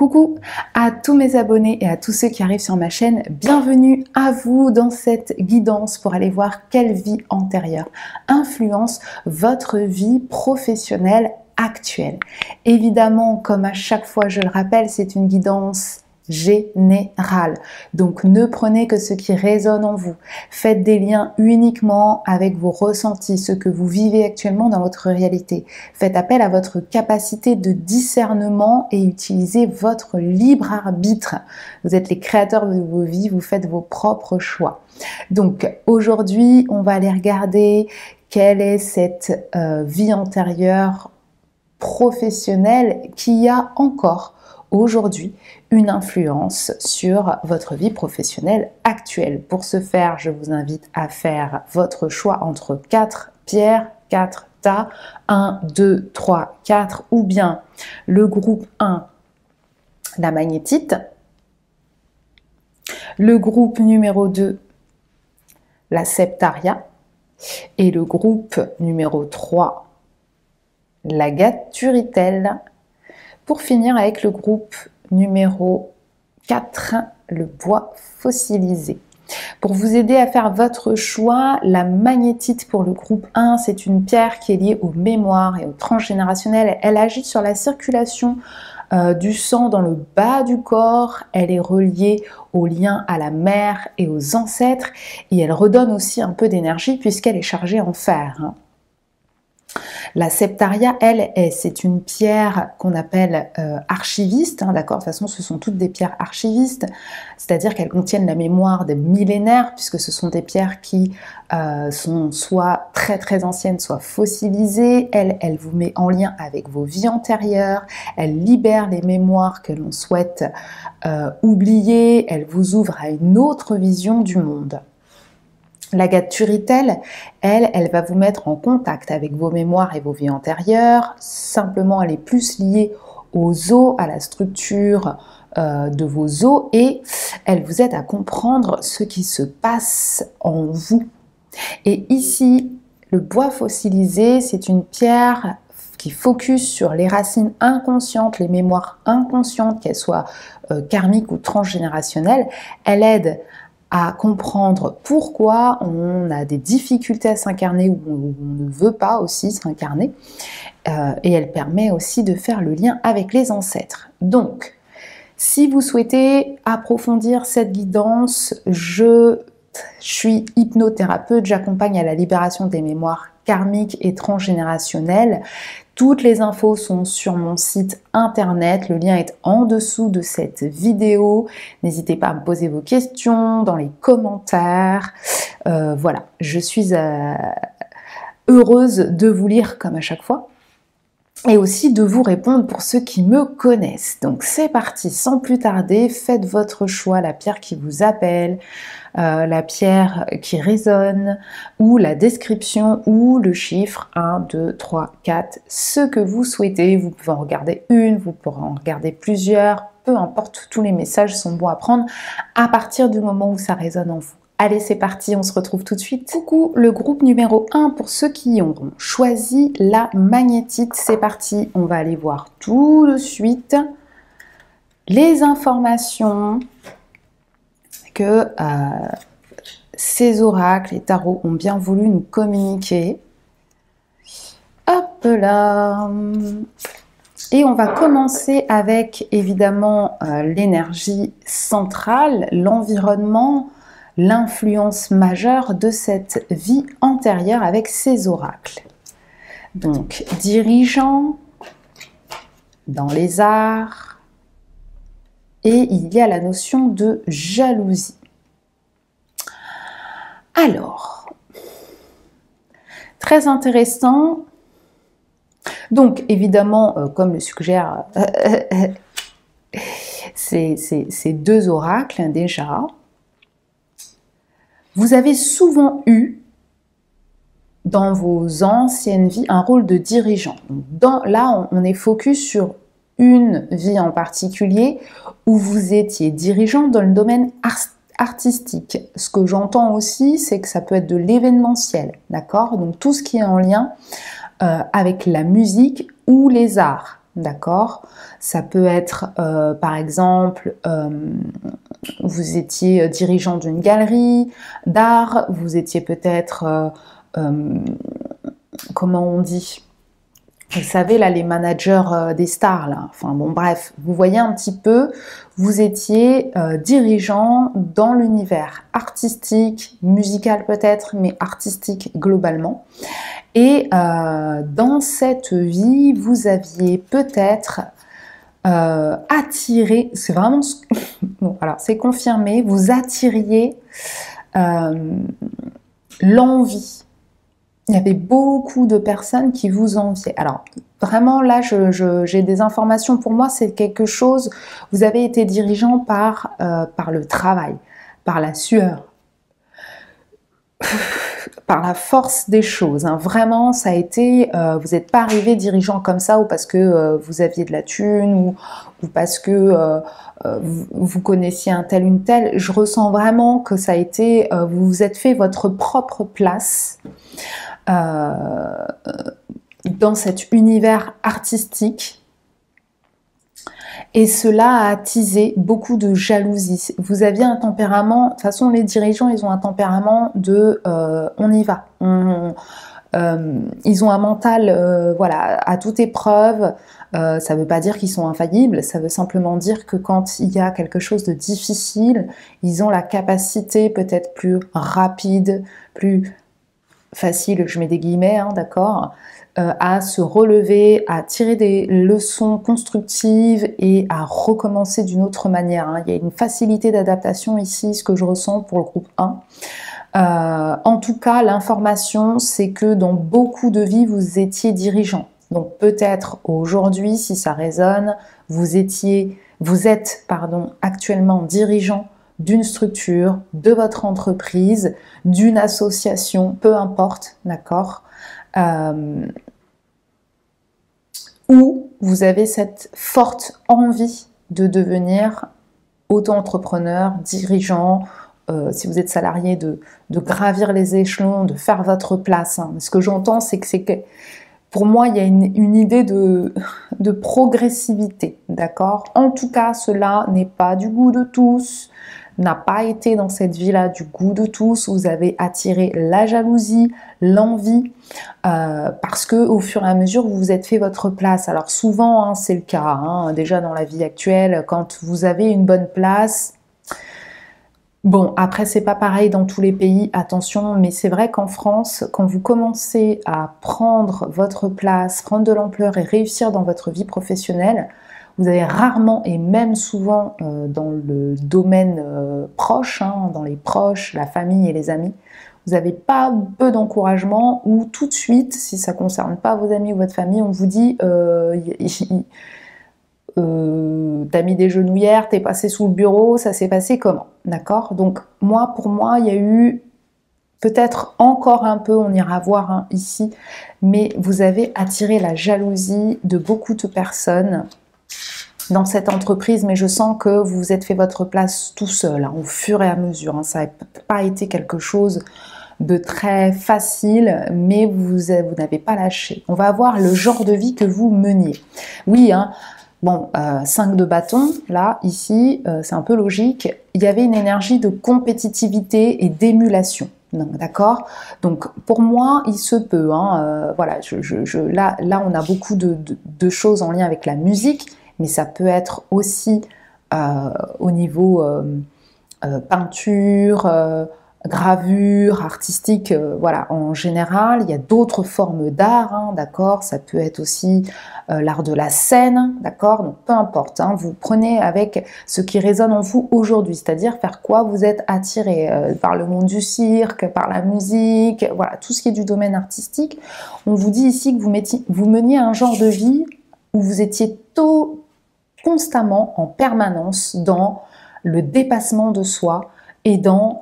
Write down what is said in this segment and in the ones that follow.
Coucou à tous mes abonnés et à tous ceux qui arrivent sur ma chaîne, bienvenue à vous dans cette guidance pour aller voir quelle vie antérieure influence votre vie professionnelle actuelle. Évidemment, comme à chaque fois je le rappelle, c'est une guidance générale. Donc ne prenez que ce qui résonne en vous. Faites des liens uniquement avec vos ressentis, ce que vous vivez actuellement dans votre réalité. Faites appel à votre capacité de discernement et utilisez votre libre arbitre. Vous êtes les créateurs de vos vies, vous faites vos propres choix. Donc aujourd'hui, on va aller regarder quelle est cette vie antérieure professionnelle qui a encore aujourd'hui une influence sur votre vie professionnelle actuelle. Pour ce faire, je vous invite à faire votre choix entre 4 pierres, 4 tas, 1, 2, 3, 4, ou bien le groupe 1, la magnétite, le groupe numéro 2, la septaria, et le groupe numéro 3, l'agate turritelle. Pour finir avec le groupe numéro 4, le bois fossilisé. Pour vous aider à faire votre choix, la magnétite pour le groupe 1, c'est une pierre qui est liée aux mémoires et au transgénérationnel. Elle agit sur la circulation du sang dans le bas du corps. Elle est reliée au lien à la mère et aux ancêtres. Et elle redonne aussi un peu d'énergie puisqu'elle est chargée en fer. La septaria, c'est une pierre qu'on appelle archiviste, d'accord. De toute façon, ce sont toutes des pierres archivistes, c'est-à-dire qu'elles contiennent la mémoire des millénaires, puisque ce sont des pierres qui sont soit très très anciennes, soit fossilisées. Elle vous met en lien avec vos vies antérieures, elle libère les mémoires que l'on souhaite oublier, elle vous ouvre à une autre vision du monde. L'agate turritelle, elle va vous mettre en contact avec vos mémoires et vos vies antérieures. Simplement, elle est plus liée aux os, à la structure de vos os, et elle vous aide à comprendre ce qui se passe en vous. Et ici, le bois fossilisé, c'est une pierre qui focus sur les racines inconscientes, les mémoires inconscientes, qu'elles soient karmiques ou transgénérationnelles. Elle aide à comprendre pourquoi on a des difficultés à s'incarner ou on ne veut pas aussi s'incarner. Et elle permet aussi de faire le lien avec les ancêtres. Donc, si vous souhaitez approfondir cette guidance, je suis hypnothérapeute, j'accompagne à la libération des mémoires karmiques et transgénérationnelles. Toutes les infos sont sur mon site internet, le lien est en dessous de cette vidéo. N'hésitez pas à me poser vos questions dans les commentaires. Voilà, je suis heureuse de vous lire comme à chaque fois et aussi de vous répondre pour ceux qui me connaissent. Donc c'est parti, sans plus tarder, faites votre choix, la pierre qui vous appelle, la pierre qui résonne, ou la description, ou le chiffre 1, 2, 3, 4, ce que vous souhaitez. Vous pouvez en regarder une, vous pourrez en regarder plusieurs, peu importe, tous les messages sont bons à prendre à partir du moment où ça résonne en vous. Allez, c'est parti, on se retrouve tout de suite. Coucou, le groupe numéro 1 pour ceux qui auront choisi la magnétite. C'est parti, on va aller voir tout de suite les informations que ces oracles et tarots ont bien voulu nous communiquer. Hop là! Et on va commencer avec évidemment l'énergie centrale, l'environnement, l'influence majeure de cette vie antérieure avec ces oracles. Donc, dirigeant dans les arts, et il y a la notion de jalousie. Alors, très intéressant. Donc, évidemment, comme le suggère ces deux oracles déjà, vous avez souvent eu, dans vos anciennes vies, un rôle de dirigeant. Là, on est focus sur une vie en particulier où vous étiez dirigeant dans le domaine artistique. Ce que j'entends aussi, c'est que ça peut être de l'événementiel, d'accord? Donc tout ce qui est en lien avec la musique ou les arts. d'accord? Ça peut être, par exemple, vous étiez dirigeant d'une galerie d'art, vous étiez peut-être, comment on dit? Vous savez, là, les managers des stars, là. Enfin, bon, bref, vous voyez un petit peu, vous étiez dirigeant dans l'univers artistique, musical peut-être, mais artistique globalement. Et dans cette vie, vous aviez peut-être attiré, c'est vraiment, bon, alors c'est confirmé, vous attiriez l'envie. Il y avait beaucoup de personnes qui vous enviaient. Alors, vraiment, là, j'ai des informations. Pour moi, c'est quelque chose... Vous avez été dirigeant par le travail, par la sueur, par la force des choses. Hein. Vraiment, ça a été... vous n'êtes pas arrivé dirigeant comme ça ou parce que vous aviez de la thune ou parce que vous connaissiez un tel, une telle. Je ressens vraiment que ça a été... vous vous êtes fait votre propre place dans cet univers artistique et cela a attisé beaucoup de jalousie. Vous aviez un tempérament, de toute façon les dirigeants ils ont un tempérament de on y va, ils ont un mental voilà, à toute épreuve. Ça ne veut pas dire qu'ils sont infaillibles, ça veut simplement dire que quand il y a quelque chose de difficile, ils ont la capacité peut-être plus rapide, plus facile, je mets des guillemets, hein, d'accord, à se relever, à tirer des leçons constructives et à recommencer d'une autre manière. Hein. Il y a une facilité d'adaptation ici, ce que je ressens pour le groupe 1. En tout cas, l'information, c'est que dans beaucoup de vies, vous étiez dirigeant. Donc peut-être aujourd'hui, si ça résonne, vous êtes actuellement dirigeant d'une structure, de votre entreprise, d'une association, peu importe, d'accord, où vous avez cette forte envie de devenir auto-entrepreneur, dirigeant, si vous êtes salarié, de gravir les échelons, de faire votre place. Hein. Ce que j'entends, c'est que pour moi, il y a une idée de progressivité, d'accord? En tout cas, cela n'est pas du goût de tous, n'a pas été dans cette vie-là du goût de tous. Vous avez attiré la jalousie, l'envie, parce que au fur et à mesure, vous vous êtes fait votre place. Alors souvent, hein, c'est le cas, hein, déjà dans la vie actuelle, quand vous avez une bonne place. Bon, après, c'est pas pareil dans tous les pays, attention, mais c'est vrai qu'en France, quand vous commencez à prendre votre place, prendre de l'ampleur et réussir dans votre vie professionnelle, vous avez rarement, et même souvent dans le domaine proche, hein, dans les proches, la famille et les amis, vous n'avez pas peu d'encouragement ou tout de suite, si ça ne concerne pas vos amis ou votre famille, on vous dit t'as mis des genouillères, t'es passé sous le bureau, ça s'est passé comment? D'accord? Donc pour moi, il y a eu peut-être encore un peu, on ira voir hein, ici, mais vous avez attiré la jalousie de beaucoup de personnes dans cette entreprise, mais je sens que vous vous êtes fait votre place tout seul, hein, au fur et à mesure. Hein, ça n'a pas été quelque chose de très facile, mais vous n'avez pas lâché. On va voir le genre de vie que vous meniez. Oui, hein, bon, 5 de bâton, là, ici, c'est un peu logique. Il y avait une énergie de compétitivité et d'émulation. D'accord? Donc, pour moi, il se peut. Hein, voilà, là, on a beaucoup de choses en lien avec la musique, mais ça peut être aussi au niveau peinture, gravure, artistique, voilà, en général. Il y a d'autres formes d'art, hein, d'accord? Ça peut être aussi l'art de la scène, d'accord? Donc, peu importe, hein, vous prenez avec ce qui résonne en vous aujourd'hui, c'est-à-dire vers quoi vous êtes attiré, par le monde du cirque, par la musique, voilà, tout ce qui est du domaine artistique. On vous dit ici que vous meniez un genre de vie où vous étiez constamment, en permanence, dans le dépassement de soi et dans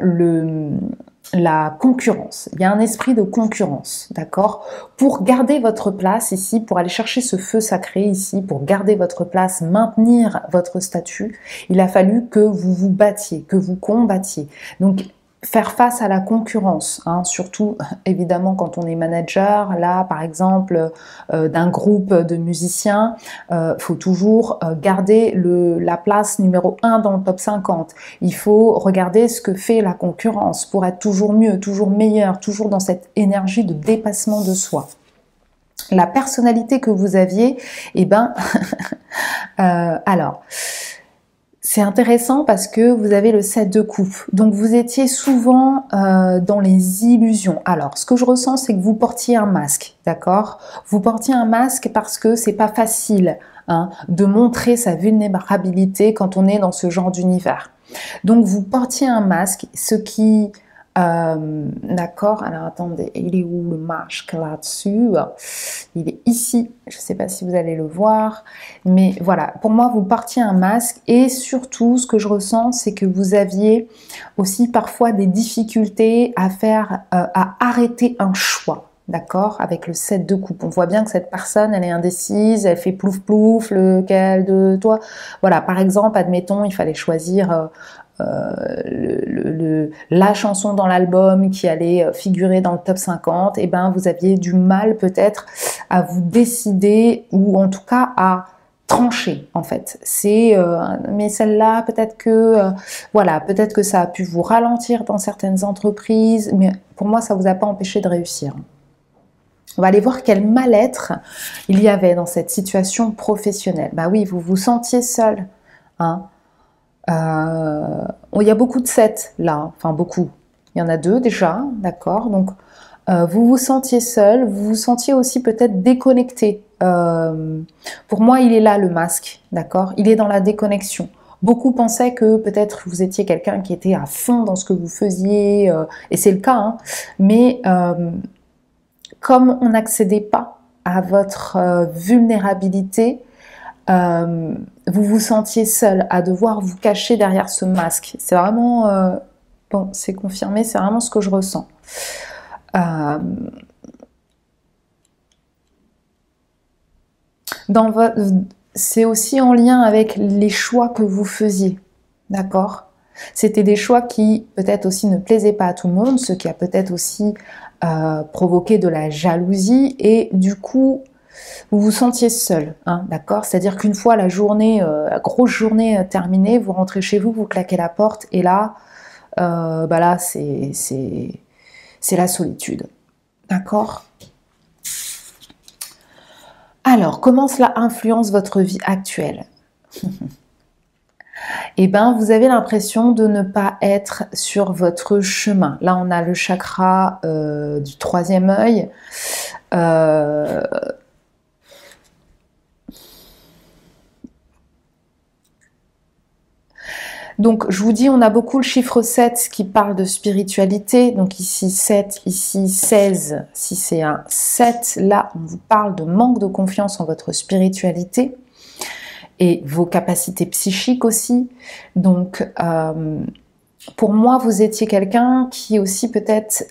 la concurrence. Il y a un esprit de concurrence, d'accord? Pour garder votre place ici, pour aller chercher ce feu sacré ici, pour garder votre place, maintenir votre statut, il a fallu que vous vous battiez, que vous combattiez. Donc, faire face à la concurrence, hein, surtout évidemment quand on est manager, là par exemple d'un groupe de musiciens, faut toujours garder la place numéro 1 dans le top 50. Il faut regarder ce que fait la concurrence pour être toujours mieux, toujours meilleur, toujours dans cette énergie de dépassement de soi. La personnalité que vous aviez, eh ben, alors, c'est intéressant parce que vous avez le 7 de coupe. Donc, vous étiez souvent dans les illusions. Alors, ce que je ressens, c'est que vous portiez un masque, d'accord? Vous portiez un masque parce que c'est pas facile de montrer sa vulnérabilité quand on est dans ce genre d'univers. Donc, vous portiez un masque, ce qui... d'accord, alors attendez, il est où le masque là-dessus? Il est ici, je ne sais pas si vous allez le voir, mais voilà, pour moi vous portiez un masque et surtout ce que je ressens c'est que vous aviez aussi parfois des difficultés à à arrêter un choix. D'accord, avec le 7 de coupe. On voit bien que cette personne, elle est indécise, elle fait plouf plouf, lequel de toi. Voilà, par exemple, admettons, il fallait choisir la chanson dans l'album qui allait figurer dans le top 50, et ben vous aviez du mal peut-être à vous décider ou en tout cas à trancher en fait. C'est mais celle-là peut-être que voilà, peut-être que ça a pu vous ralentir dans certaines entreprises, mais pour moi ça vous a pas empêché de réussir. On va aller voir quel mal-être il y avait dans cette situation professionnelle. Bah oui, vous vous sentiez seul, hein. Il y a beaucoup de 7 là, enfin beaucoup. Il y en a 2 déjà, d'accord. Donc vous vous sentiez seul, vous vous sentiez aussi peut-être déconnecté. Pour moi, il est là le masque, d'accord. Il est dans la déconnexion. Beaucoup pensaient que peut-être vous étiez quelqu'un qui était à fond dans ce que vous faisiez, et c'est le cas, hein, mais comme on n'accédait pas à votre vulnérabilité, vous vous sentiez seul à devoir vous cacher derrière ce masque. C'est vraiment, bon, c'est confirmé, c'est vraiment ce que je ressens. C'est aussi en lien avec les choix que vous faisiez, d'accord? C'était des choix qui peut-être aussi ne plaisaient pas à tout le monde, ce qui a peut-être aussi provoqué de la jalousie et du coup vous vous sentiez seul, hein, d'accord? C'est-à-dire qu'une fois la journée, la grosse journée terminée, vous rentrez chez vous, vous claquez la porte et là, bah là c'est la solitude, d'accord? Alors, comment cela influence votre vie actuelle? Eh bien, vous avez l'impression de ne pas être sur votre chemin. Là, on a le chakra du 3e œil. Donc, je vous dis, on a beaucoup le chiffre 7 qui parle de spiritualité. Donc ici 7, ici 16. Si c'est un 7, là, on vous parle de manque de confiance en votre spiritualité et vos capacités psychiques aussi. Donc, pour moi, vous étiez quelqu'un qui aussi peut-être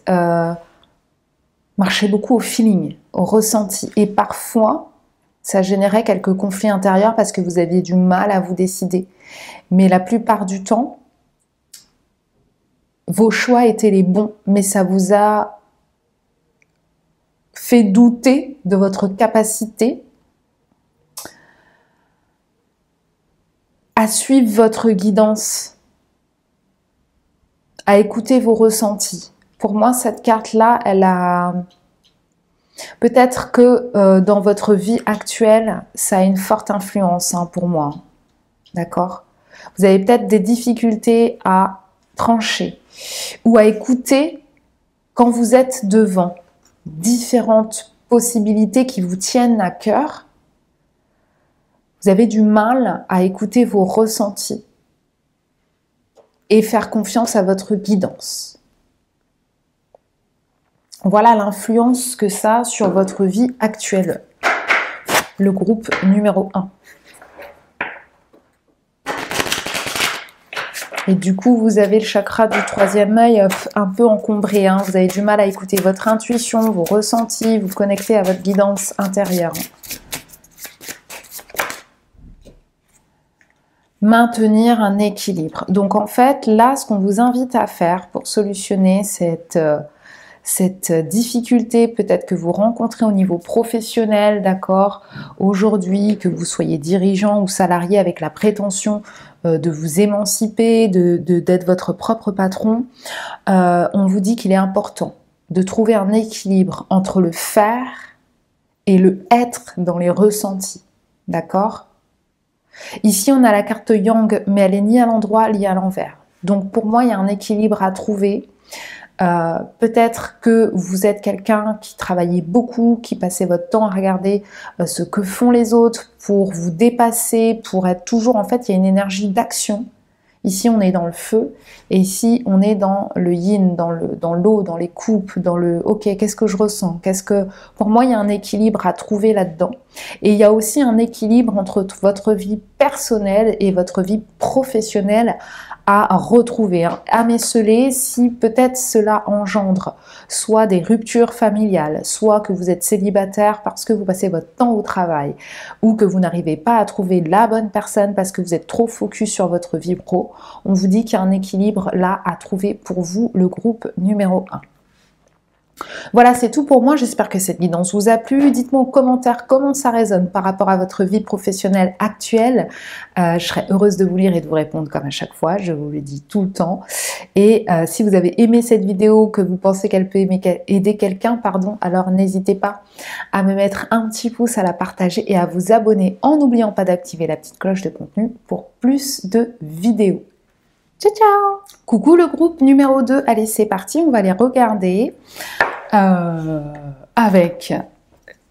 marchait beaucoup au feeling, au ressenti. Et parfois, ça générait quelques conflits intérieurs parce que vous aviez du mal à vous décider. Mais la plupart du temps, vos choix étaient les bons, mais ça vous a fait douter de votre capacité à suivre votre guidance, à écouter vos ressentis. Pour moi, cette carte-là, elle a... Peut-être que dans votre vie actuelle, ça a une forte influence pour moi. D'accord ? Vous avez peut-être des difficultés à trancher ou à écouter quand vous êtes devant différentes possibilités qui vous tiennent à cœur. Vous avez du mal à écouter vos ressentis et faire confiance à votre guidance. Voilà l'influence que ça a sur votre vie actuelle. Le groupe numéro 1. Et du coup, vous avez le chakra du 3e œil un peu encombré. Hein. Vous avez du mal à écouter votre intuition, vos ressentis, vous connecter à votre guidance intérieure. maintenir un équilibre. Donc en fait, là, ce qu'on vous invite à faire pour solutionner cette difficulté peut-être que vous rencontrez au niveau professionnel, d'accord, aujourd'hui, que vous soyez dirigeant ou salarié avec la prétention de vous émanciper, d'être votre propre patron, on vous dit qu'il est important de trouver un équilibre entre le faire et le être dans les ressentis, d'accord? Ici, on a la carte Yang, mais elle est ni à l'endroit ni à l'envers. Donc pour moi, il y a un équilibre à trouver. Peut-être que vous êtes quelqu'un qui travaillait beaucoup, qui passait votre temps à regarder ce que font les autres pour vous dépasser, pour être toujours, en fait, il y a une énergie d'action. Ici, on est dans le feu, et ici, on est dans le yin, dans l'eau, dans les coupes, dans le « ok, qu'est-ce que je ressens ?» Pour moi, il y a un équilibre à trouver là-dedans. Et il y a aussi un équilibre entre votre vie personnelle et votre vie professionnelle à retrouver, hein, à méceler si peut-être cela engendre soit des ruptures familiales, soit que vous êtes célibataire parce que vous passez votre temps au travail, ou que vous n'arrivez pas à trouver la bonne personne parce que vous êtes trop focus sur votre vie pro. On vous dit qu'il y a un équilibre là à trouver pour vous, le groupe numéro 1. Voilà, c'est tout pour moi. J'espère que cette guidance vous a plu. Dites-moi en commentaire comment ça résonne par rapport à votre vie professionnelle actuelle. Je serai heureuse de vous lire et de vous répondre comme à chaque fois. Je vous le dis tout le temps. Et si vous avez aimé cette vidéo, que vous pensez qu'elle peut aider quelqu'un, pardon, alors n'hésitez pas à me mettre un petit pouce, à la partager et à vous abonner en n'oubliant pas d'activer la petite cloche de contenu pour plus de vidéos. Ciao, ciao! Coucou le groupe numéro 2. Allez, c'est parti. On va les regarder avec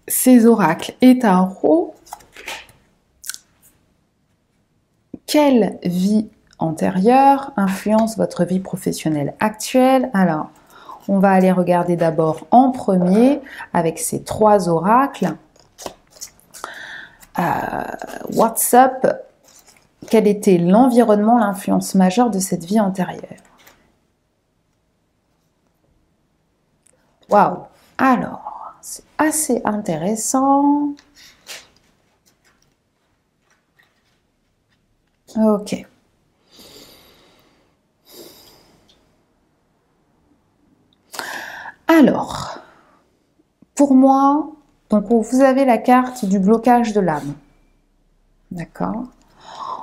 ces oracles et tarots. Quelle vie antérieure influence votre vie professionnelle actuelle? Alors, on va aller regarder d'abord en premier avec ces 3 oracles. What's up? Quel était l'environnement, l'influence majeure de cette vie antérieure? Waouh! Alors, c'est assez intéressant. Ok. Alors, pour moi, donc vous avez la carte du blocage de l'âme. D'accord?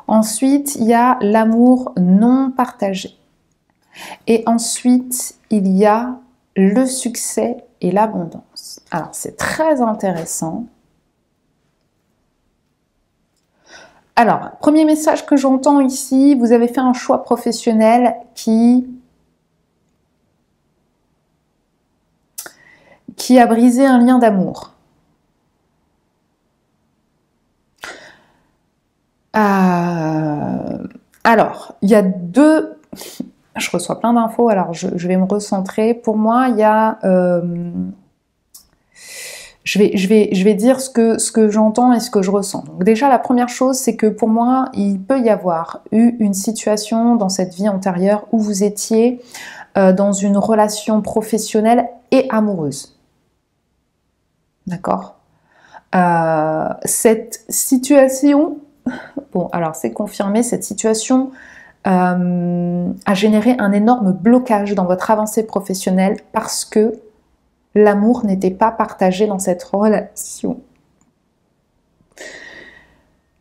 Ensuite, il y a l'amour non partagé. Et ensuite, il y a le succès et l'abondance. Alors, c'est très intéressant. Alors, premier message que j'entends ici, vous avez fait un choix professionnel qui a brisé un lien d'amour. Alors, il y a deux... Je reçois plein d'infos, alors je vais me recentrer. Pour moi, il y a... je vais dire ce que j'entends et ce que je ressens. Donc déjà, la première chose, c'est que pour moi, il peut y avoir eu une situation dans cette vie antérieure où vous étiez dans une relation professionnelle et amoureuse. D'accord? Cette situation... Bon, alors c'est confirmé, cette situation a généré un énorme blocage dans votre avancée professionnelle parce que l'amour n'était pas partagé dans cette relation.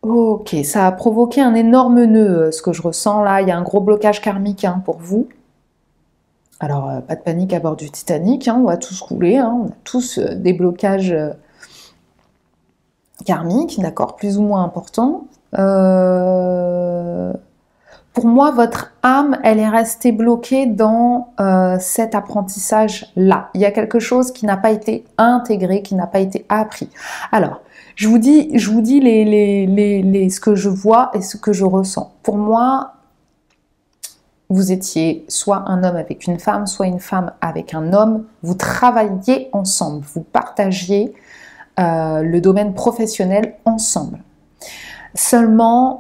Ok, ça a provoqué un énorme nœud, ce que je ressens là. Il y a un gros blocage karmique hein, pour vous. Alors, pas de panique à bord du Titanic, hein, on va tous couler, hein, on a tous des blocages karmiques, d'accord, plus ou moins importants. Pour moi, votre âme, elle est restée bloquée dans cet apprentissage-là. Il y a quelque chose qui n'a pas été intégré, qui n'a pas été appris. Alors, je vous dis ce que je vois et ce que je ressens. Pour moi, vous étiez soit un homme avec une femme, soit une femme avec un homme. Vous travailliez ensemble, vous partagiez le domaine professionnel ensemble. Seulement,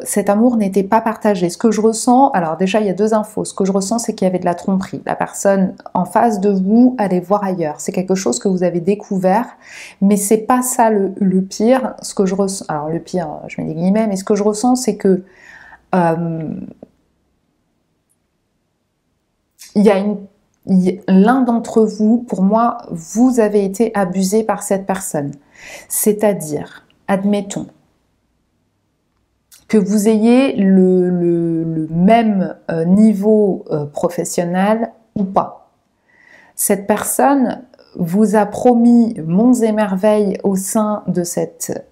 cet amour n'était pas partagé. Ce que je ressens, alors déjà il y a deux infos. Ce que je ressens, c'est qu'il y avait de la tromperie. La personne en face de vous allait voir ailleurs. C'est quelque chose que vous avez découvert, mais c'est pas ça le pire. Ce que je ressens, alors le pire, je mets des guillemets, mais ce que je ressens, c'est que il y a l'un d'entre vous, pour moi, vous avez été abusé par cette personne. C'est-à-dire, admettons, que vous ayez le même niveau professionnel ou pas. Cette personne vous a promis monts et merveilles au sein de cette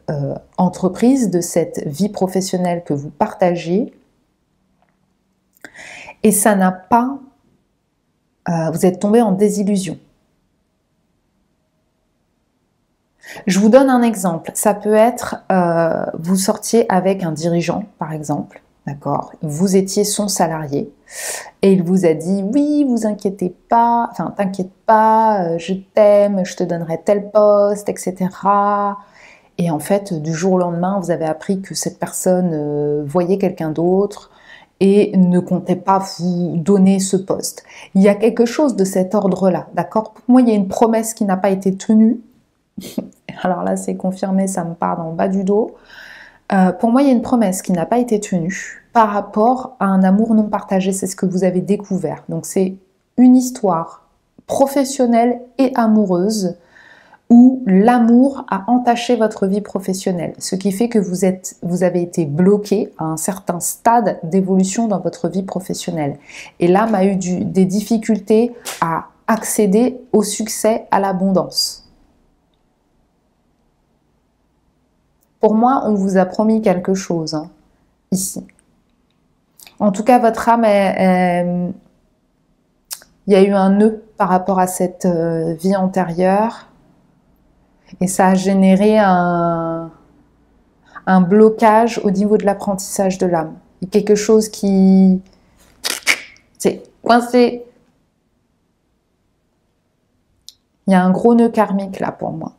entreprise, de cette vie professionnelle que vous partagez, et ça n'a pas... vous êtes tombé en désillusion. Je vous donne un exemple. Ça peut être, vous sortiez avec un dirigeant, par exemple, d'accord? Vous étiez son salarié et il vous a dit, oui, vous inquiétez pas, enfin, t'inquiète pas, je t'aime, je te donnerai tel poste, etc. Et en fait, du jour au lendemain, vous avez appris que cette personne voyait quelqu'un d'autre et ne comptait pas vous donner ce poste. Il y a quelque chose de cet ordre-là, d'accord? Pour moi, il y a une promesse qui n'a pas été tenue. Alors là, c'est confirmé, ça me part dans le bas du dos. Pour moi, il y a une promesse qui n'a pas été tenue par rapport à un amour non partagé. C'est ce que vous avez découvert. Donc, c'est une histoire professionnelle et amoureuse où l'amour a entaché votre vie professionnelle. Ce qui fait que vous avez été bloqué à un certain stade d'évolution dans votre vie professionnelle. Et l'âme a eu des difficultés à accéder au succès, à l'abondance. Pour moi, on vous a promis quelque chose, hein, ici. En tout cas, votre âme, il y a eu un nœud par rapport à cette vie antérieure. Et ça a généré un blocage au niveau de l'apprentissage de l'âme. Il y a quelque chose qui... c'est coincé. Il y a un gros nœud karmique là pour moi.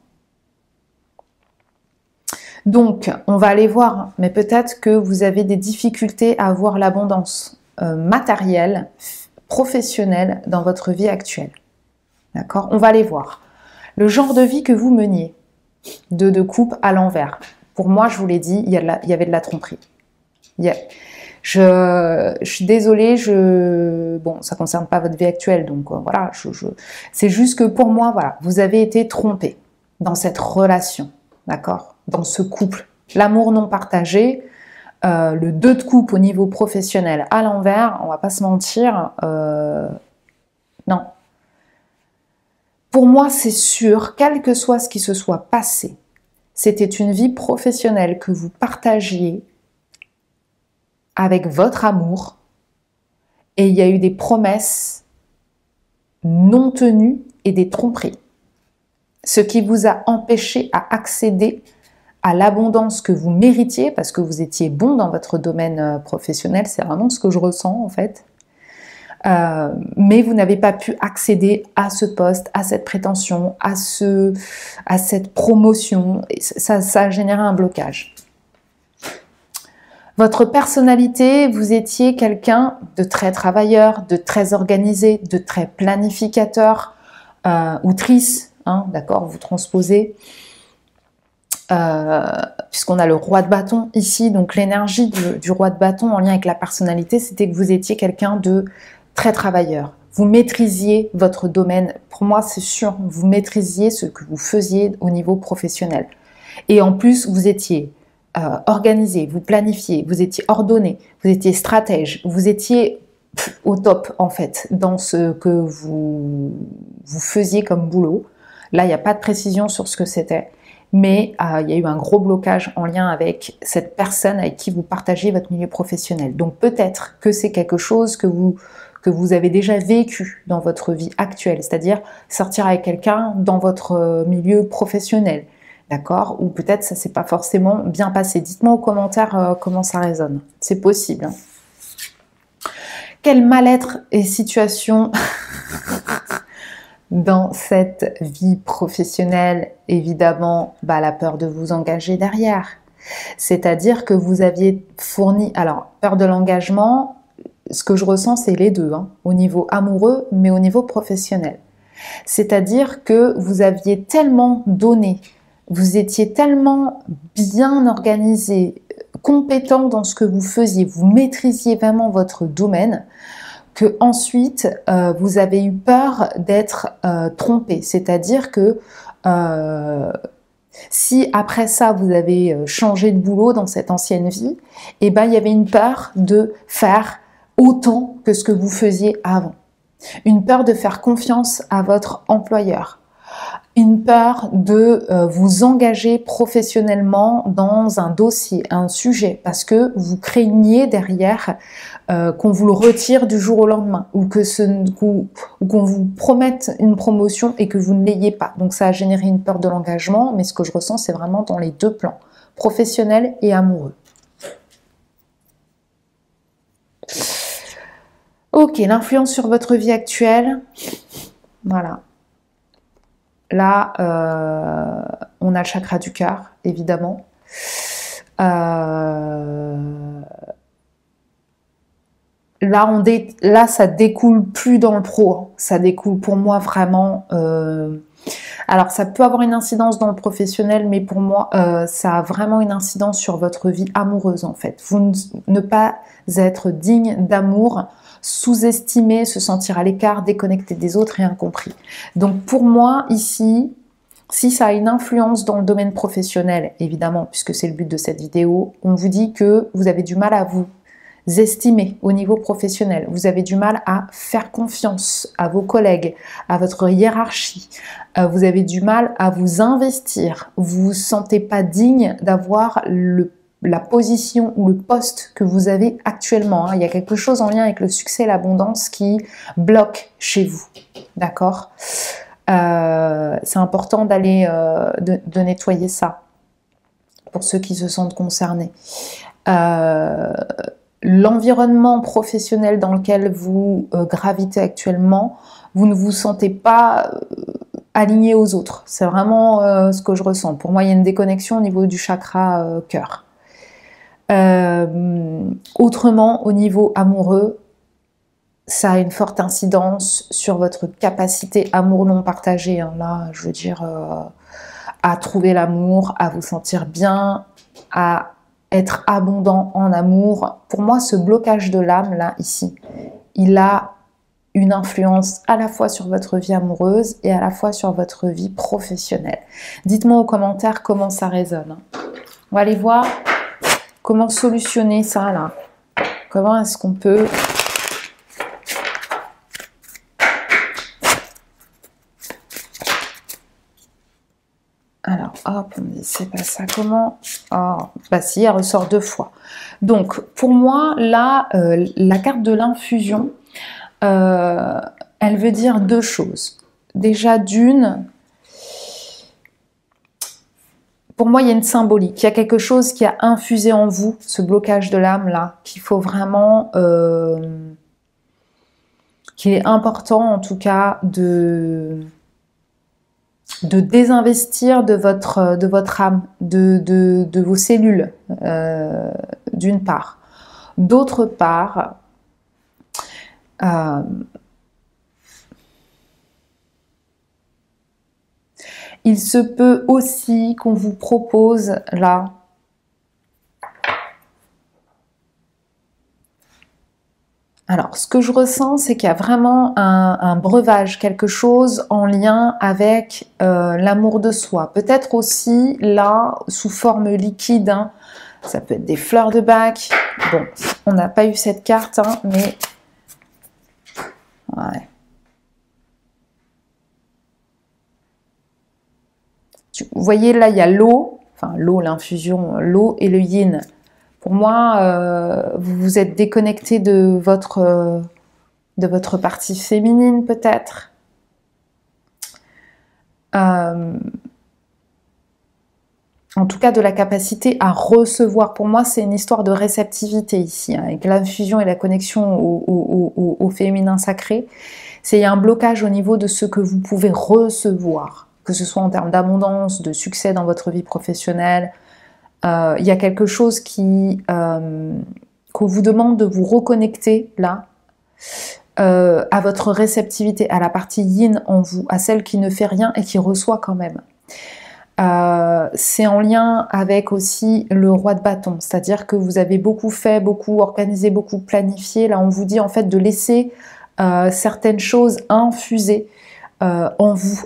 Donc, on va aller voir, mais peut-être que vous avez des difficultés à avoir l'abondance matérielle, professionnelle dans votre vie actuelle. D'accord? On va aller voir. Le genre de vie que vous meniez, de coupe à l'envers. Pour moi, je vous l'ai dit, il y avait de la tromperie. Je suis désolée, bon, ça ne concerne pas votre vie actuelle, donc voilà, c'est juste que pour moi, voilà, vous avez été trompé dans cette relation, d'accord? Dans ce couple. L'amour non partagé, le 2 de coupe au niveau professionnel à l'envers, on va pas se mentir, non. Pour moi, c'est sûr, quel que soit ce qui se soit passé, c'était une vie professionnelle que vous partagiez avec votre amour et il y a eu des promesses non tenues et des tromperies. Ce qui vous a empêché à accéder à l'abondance que vous méritiez parce que vous étiez bon dans votre domaine professionnel, c'est vraiment ce que je ressens en fait. Mais vous n'avez pas pu accéder à ce poste, à cette prétention, à cette promotion. Et ça a généré un blocage. Votre personnalité, vous étiez quelqu'un de très travailleur, de très organisé, de très planificateur, ou trice, hein, d'accord, vous transposez. Puisqu'on a le roi de bâton ici, donc l'énergie du roi de bâton en lien avec la personnalité, c'était que vous étiez quelqu'un de très travailleur. Vous maîtrisiez votre domaine. Pour moi, c'est sûr, vous maîtrisiez ce que vous faisiez au niveau professionnel. Et en plus, vous étiez organisé, vous planifiez, vous étiez ordonné, vous étiez stratège, vous étiez au top en fait dans ce que vous faisiez comme boulot. Là, il n'y a pas de précision sur ce que c'était. Mais il y a eu un gros blocage en lien avec cette personne avec qui vous partagez votre milieu professionnel. Donc peut-être que c'est quelque chose que vous avez déjà vécu dans votre vie actuelle, c'est-à-dire sortir avec quelqu'un dans votre milieu professionnel, d'accord? Ou peut-être ça s'est pas forcément bien passé. Dites-moi aux commentaires comment ça résonne. C'est possible. Hein. Quel mal-être et situation dans cette vie professionnelle, évidemment, la peur de vous engager derrière. C'est-à-dire que vous aviez fourni... Alors, peur de l'engagement, ce que je ressens, c'est les deux, hein, au niveau amoureux, mais au niveau professionnel. C'est-à-dire que vous aviez tellement donné, vous étiez tellement bien organisé, compétent dans ce que vous faisiez, vous maîtrisiez vraiment votre domaine, que ensuite vous avez eu peur d'être trompé. C'est-à-dire que si après ça vous avez changé de boulot dans cette ancienne vie, eh ben il y avait une peur de faire autant que ce que vous faisiez avant. Une peur de faire confiance à votre employeur. Une peur de vous engager professionnellement dans un dossier, un sujet, parce que vous craigniez derrière qu'on vous le retire du jour au lendemain, ou qu'on vous promette une promotion et que vous ne l'ayez pas. Donc ça a généré une peur de l'engagement, mais ce que je ressens, c'est vraiment dans les deux plans, professionnel et amoureux. Ok, l'influence sur votre vie actuelle, voilà. Là, on a le chakra du cœur, évidemment. Là, ça découle plus dans le pro. Hein. Ça découle pour moi vraiment... alors, ça peut avoir une incidence dans le professionnel, mais pour moi, ça a vraiment une incidence sur votre vie amoureuse, en fait. Vous ne pas être digne d'amour, sous-estimer, se sentir à l'écart, déconnecté des autres et incompris. Donc, pour moi, ici, si ça a une influence dans le domaine professionnel, évidemment, puisque c'est le but de cette vidéo, on vous dit que vous avez du mal à vous estimer au niveau professionnel. Vous avez du mal à faire confiance à vos collègues, à votre hiérarchie. Vous avez du mal à vous investir. Vous ne vous sentez pas digne d'avoir la position ou le poste que vous avez actuellement. Il y a quelque chose en lien avec le succès et l'abondance qui bloque chez vous. D'accord ? C'est important d'aller de nettoyer ça pour ceux qui se sentent concernés. L'environnement professionnel dans lequel vous gravitez actuellement, vous ne vous sentez pas aligné aux autres. C'est vraiment ce que je ressens. Pour moi, il y a une déconnexion au niveau du chakra cœur. Autrement, au niveau amoureux, ça a une forte incidence sur votre capacité amour non partagé. Hein. Là, je veux dire, à trouver l'amour, à vous sentir bien, à être abondant en amour. Pour moi, ce blocage de l'âme, là, ici, il a une influence à la fois sur votre vie amoureuse et à la fois sur votre vie professionnelle. Dites-moi aux commentaires comment ça résonne. On va aller voir comment solutionner ça, là. Comment est-ce qu'on peut... Alors, hop, on me dit, c'est pas ça, comment... Oh, bah si, elle ressort 2 fois. Donc, pour moi, là, la carte de l'infusion, elle veut dire 2 choses. Déjà, d'une, pour moi, il y a une symbolique. Il y a quelque chose qui a infusé en vous, ce blocage de l'âme, là, qu'il faut vraiment... qu'il est important, en tout cas, de désinvestir de votre âme, de vos cellules, d'une part. D'autre part, il se peut aussi qu'on vous propose là alors, ce que je ressens, c'est qu'il y a vraiment un breuvage, quelque chose en lien avec l'amour de soi. Peut-être aussi, là, sous forme liquide, hein, ça peut être des fleurs de bac. Bon, on n'a pas eu cette carte, hein, mais... Ouais. Vous voyez, là, il y a l'eau, enfin l'eau, l'infusion, l'eau et le yin. Pour moi, vous vous êtes déconnecté de votre partie féminine, peut-être. En tout cas, de la capacité à recevoir. Pour moi, c'est une histoire de réceptivité ici, hein, avec l'infusion et la connexion au féminin sacré. Il y a un blocage au niveau de ce que vous pouvez recevoir, que ce soit en termes d'abondance, de succès dans votre vie professionnelle, Il y a quelque chose qu'on vous demande de vous reconnecter là, à votre réceptivité, à la partie yin en vous, à celle qui ne fait rien et qui reçoit quand même. C'est en lien avec aussi le roi de bâton, c'est-à-dire que vous avez beaucoup fait, beaucoup organisé, beaucoup planifié. Là, on vous dit en fait de laisser certaines choses infuser en vous.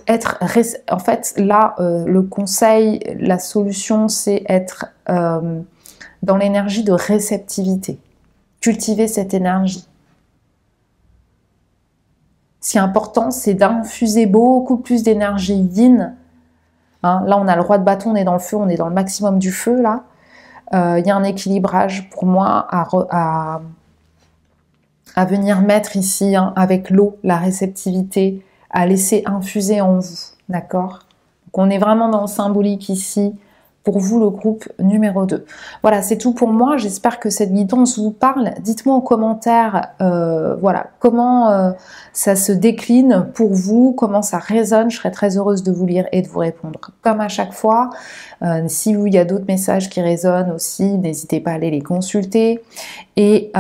En fait, là, le conseil, la solution, c'est être dans l'énergie de réceptivité. Cultiver cette énergie. Ce qui est important, c'est d'infuser beaucoup plus d'énergie yin. Hein, là, on a le roi de bâton, on est dans le feu, on est dans le maximum du feu, là. Il y a un équilibrage, pour moi, à venir mettre ici, hein, avec l'eau, la réceptivité, à laisser infuser en vous, d'accord? Donc, on est vraiment dans le symbolique ici, pour vous, le groupe numéro 2. Voilà, c'est tout pour moi. J'espère que cette guidance vous parle. Dites-moi en commentaire, voilà, comment ça se décline pour vous, comment ça résonne. Je serais très heureuse de vous lire et de vous répondre. Comme à chaque fois, si il y a d'autres messages qui résonnent aussi, n'hésitez pas à aller les consulter. Et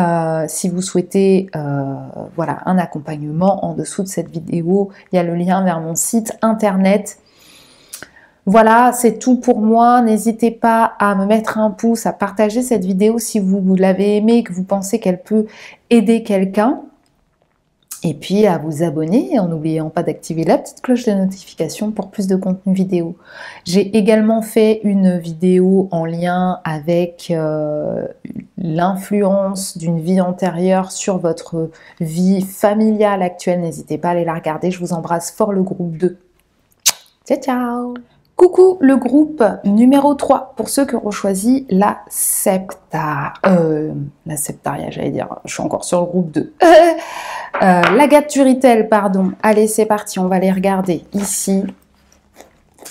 si vous souhaitez voilà, un accompagnement, en dessous de cette vidéo, il y a le lien vers mon site internet. Voilà, c'est tout pour moi. N'hésitez pas à me mettre un pouce, à partager cette vidéo si vous l'avez aimée, que vous pensez qu'elle peut aider quelqu'un. Et puis à vous abonner en n'oubliant pas d'activer la petite cloche de notification pour plus de contenu vidéo. J'ai également fait une vidéo en lien avec l'influence d'une vie antérieure sur votre vie familiale actuelle. N'hésitez pas à aller la regarder. Je vous embrasse fort, le groupe 2. Ciao, ciao! Coucou le groupe numéro 3, pour ceux qui auront choisi la septaria, j'allais dire, je suis encore sur le groupe 2. L'agate Turitel, pardon. Allez, c'est parti, on va les regarder ici,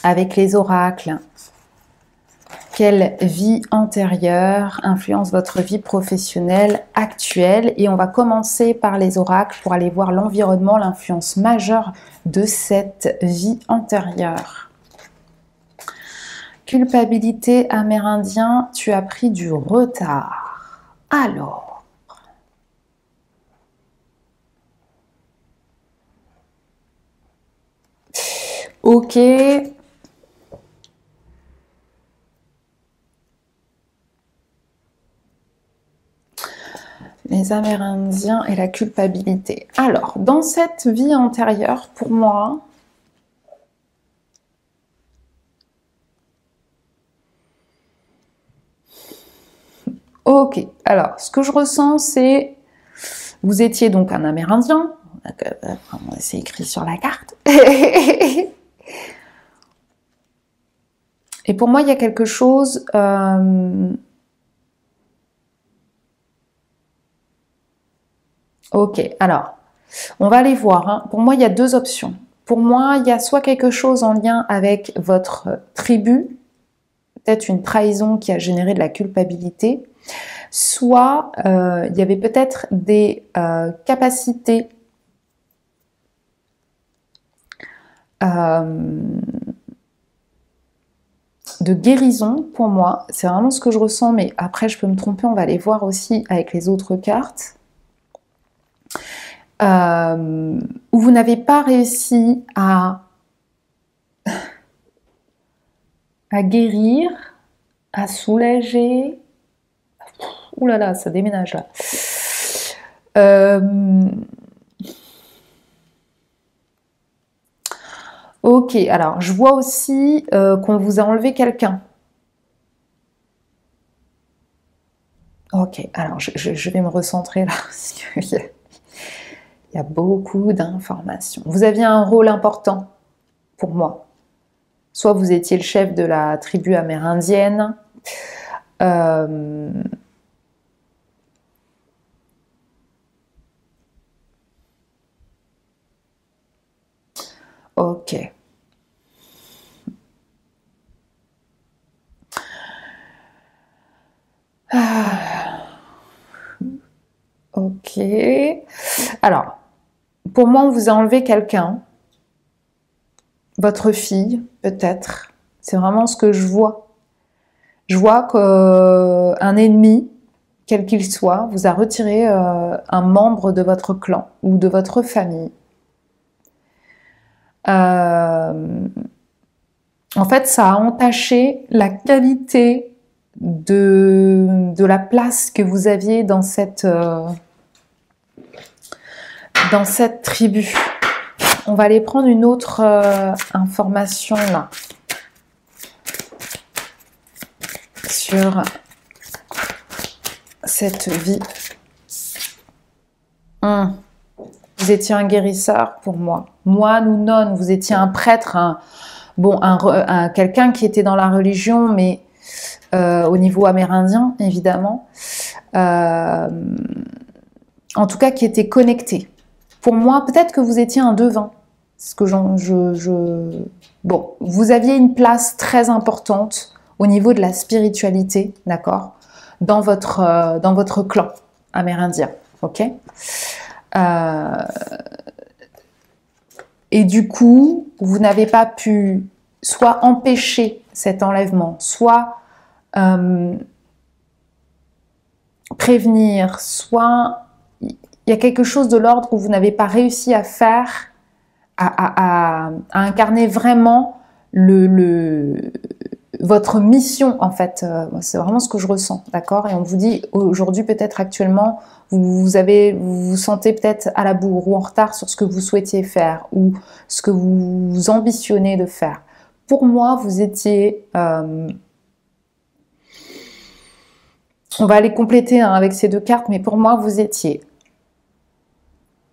avec les oracles. Quelle vie antérieure influence votre vie professionnelle actuelle? Et on va commencer par les oracles pour aller voir l'environnement, l'influence majeure de cette vie antérieure. Culpabilité, amérindien, tu as pris du retard. Alors, ok. Les Amérindiens et la culpabilité. Alors, dans cette vie antérieure, pour moi, ok, alors ce que je ressens, c'est vous étiez donc un Amérindien, c'est écrit sur la carte. Et pour moi, il y a quelque chose. Ok, alors, on va aller voir. Hein. Pour moi, il y a deux options. Pour moi, il y a soit quelque chose en lien avec votre tribu, peut-être une trahison qui a généré de la culpabilité, soit il y avait peut-être des capacités de guérison pour moi. C'est vraiment ce que je ressens, mais après je peux me tromper, on va aller voir aussi avec les autres cartes. Où vous n'avez pas réussi à guérir, à soulager. Ouh là là, ça déménage là. Ok, alors je vois aussi qu'on vous a enlevé quelqu'un. Ok, alors je vais me recentrer là, parce qu'il y a beaucoup d'informations. Vous aviez un rôle important pour moi. Soit vous étiez le chef de la tribu amérindienne. Ok. Ok. Alors, pour moi, on vous a enlevé quelqu'un. Votre fille, peut-être. C'est vraiment ce que je vois. Je vois qu'un ennemi, quel qu'il soit, vous a retiré un membre de votre clan ou de votre famille. En fait, ça a entaché la qualité de la place que vous aviez dans cette tribu. On va aller prendre une autre information là sur cette vie. Vous étiez un guérisseur pour moi. Moine ou non, vous étiez un prêtre, quelqu'un qui était dans la religion, mais au niveau amérindien, évidemment. En tout cas, qui était connecté. Pour moi, peut-être que vous étiez un devin. Ce que Bon, vous aviez une place très importante au niveau de la spiritualité, d'accord, dans votre clan amérindien, ok. Et du coup, vous n'avez pas pu soit empêcher cet enlèvement, soit prévenir, soit il y a quelque chose de l'ordre où vous n'avez pas réussi à faire, à incarner vraiment votre mission, en fait. C'est vraiment ce que je ressens, d'accord? Et on vous dit aujourd'hui, peut-être actuellement, vous vous sentez peut-être à la bourre ou en retard sur ce que vous souhaitiez faire ou ce que vous ambitionnez de faire. Pour moi, vous étiez... on va aller compléter avec ces deux cartes, mais pour moi, vous étiez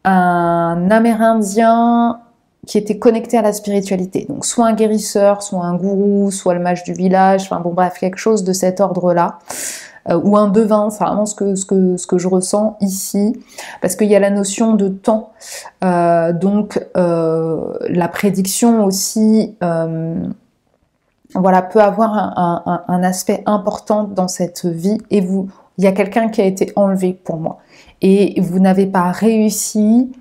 un Amérindien qui était connecté à la spiritualité. Donc, soit un guérisseur, soit un gourou, soit le mage du village, enfin bon, bref, quelque chose de cet ordre-là. Ou un devin, c'est vraiment ce que je ressens ici, parce qu'il y a la notion de temps, donc la prédiction aussi, voilà, peut avoir un aspect important dans cette vie, et il y a quelqu'un qui a été enlevé pour moi, et vous n'avez pas réussi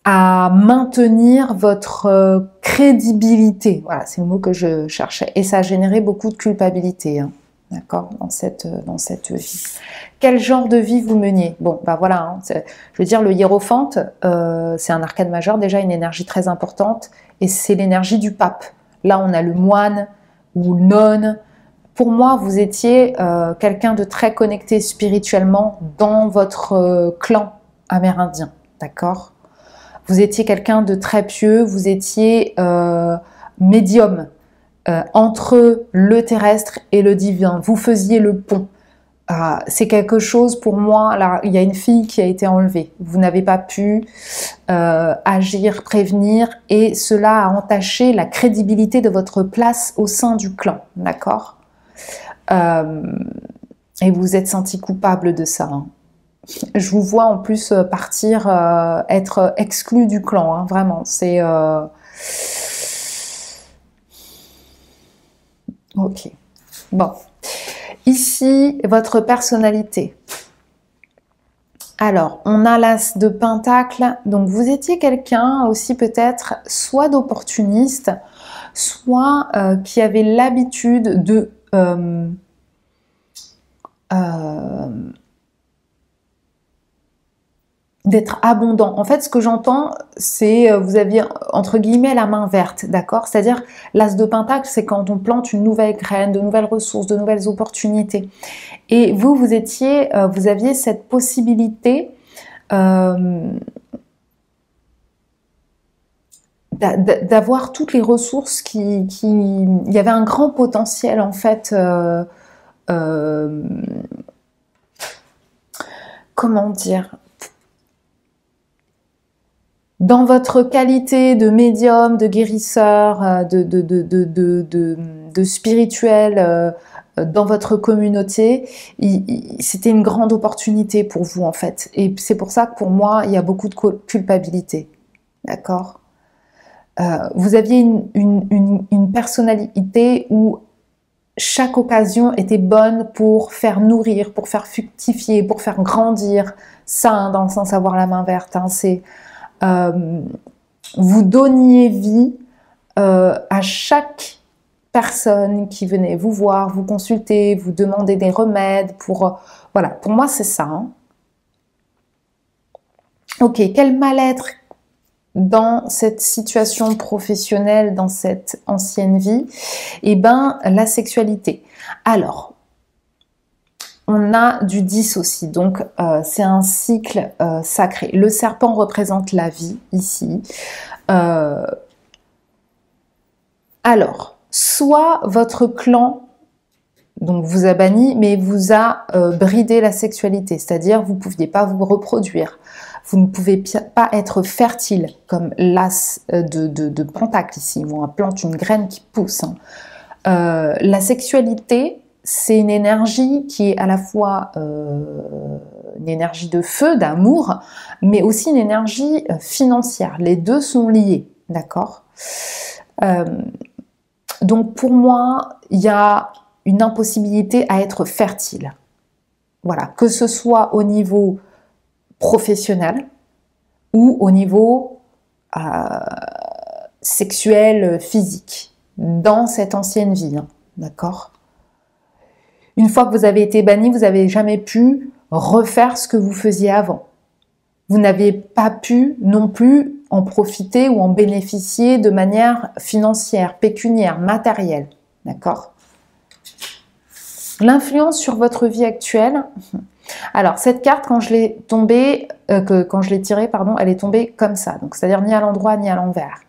à maintenir votre crédibilité. Voilà, c'est le mot que je cherchais. Et ça a généré beaucoup de culpabilité, hein, d'accord, dans cette vie. Quel genre de vie vous meniez? Bon, bah voilà, hein, je veux dire, le hiérophante, c'est un arcane majeur, déjà une énergie très importante, et c'est l'énergie du pape. Là, on a le moine ou le nonne. Pour moi, vous étiez quelqu'un de très connecté spirituellement dans votre clan amérindien, d'accord? Vous étiez quelqu'un de très pieux, vous étiez médium entre le terrestre et le divin. Vous faisiez le pont. C'est quelque chose pour moi, là, il y a une fille qui a été enlevée. Vous n'avez pas pu agir, prévenir, et cela a entaché la crédibilité de votre place au sein du clan, d'accord? Et vous vous êtes senti coupable de ça, hein. Je vous vois en plus partir, être exclu du clan, hein, vraiment. C'est... Ok. Bon. Ici, votre personnalité. Alors, on a l'as de Pentacle. Donc, vous étiez quelqu'un aussi peut-être soit d'opportuniste, soit qui avait l'habitude de... d'être abondant. En fait, ce que j'entends, c'est vous aviez entre guillemets la main verte, d'accord? C'est-à-dire l'as de Pentacle, c'est quand on plante une nouvelle graine, de nouvelles ressources, de nouvelles opportunités. Et vous aviez cette possibilité d'avoir toutes les ressources il y avait un grand potentiel en fait. Comment dire? Dans votre qualité de médium, de guérisseur, de spirituel dans votre communauté, c'était une grande opportunité pour vous en fait. Et c'est pour ça que pour moi, il y a beaucoup de culpabilité. D'accord? Vous aviez une personnalité où chaque occasion était bonne pour faire nourrir, pour faire fructifier, pour faire grandir. Ça, hein, dans le sens avoir la main verte, hein, c'est... vous donniez vie à chaque personnes qui venaient vous voir, vous consulter, vous demander des remèdes pour... voilà, pour moi c'est ça. Hein. Ok, quel mal-être dans cette situation professionnelle, dans cette ancienne vie? Eh ben, la sexualité. Alors, on a du 10 aussi, donc c'est un cycle sacré. Le serpent représente la vie ici. Alors, soit votre clan donc vous a banni, mais vous a bridé la sexualité, c'est-à-dire vous ne pouviez pas vous reproduire, vous ne pouvez pas être fertile, comme l'as de pentacle ici, où on plante une graine qui pousse. Hein. La sexualité, c'est une énergie qui est à la fois une énergie de feu, d'amour, mais aussi une énergie financière. Les deux sont liés, d'accord? Donc pour moi, il y a une impossibilité à être fertile. Voilà, que ce soit au niveau professionnel ou au niveau sexuel, physique, dans cette ancienne vie, hein, d'accord? Une fois que vous avez été banni, vous n'avez jamais pu refaire ce que vous faisiez avant. Vous n'avez pas pu non plus en profiter ou en bénéficier de manière financière, pécuniaire, matérielle, d'accord? L'influence sur votre vie actuelle. Alors, cette carte, quand je l'ai tirée, pardon, elle est tombée comme ça. Donc, c'est-à-dire ni à l'endroit ni à l'envers.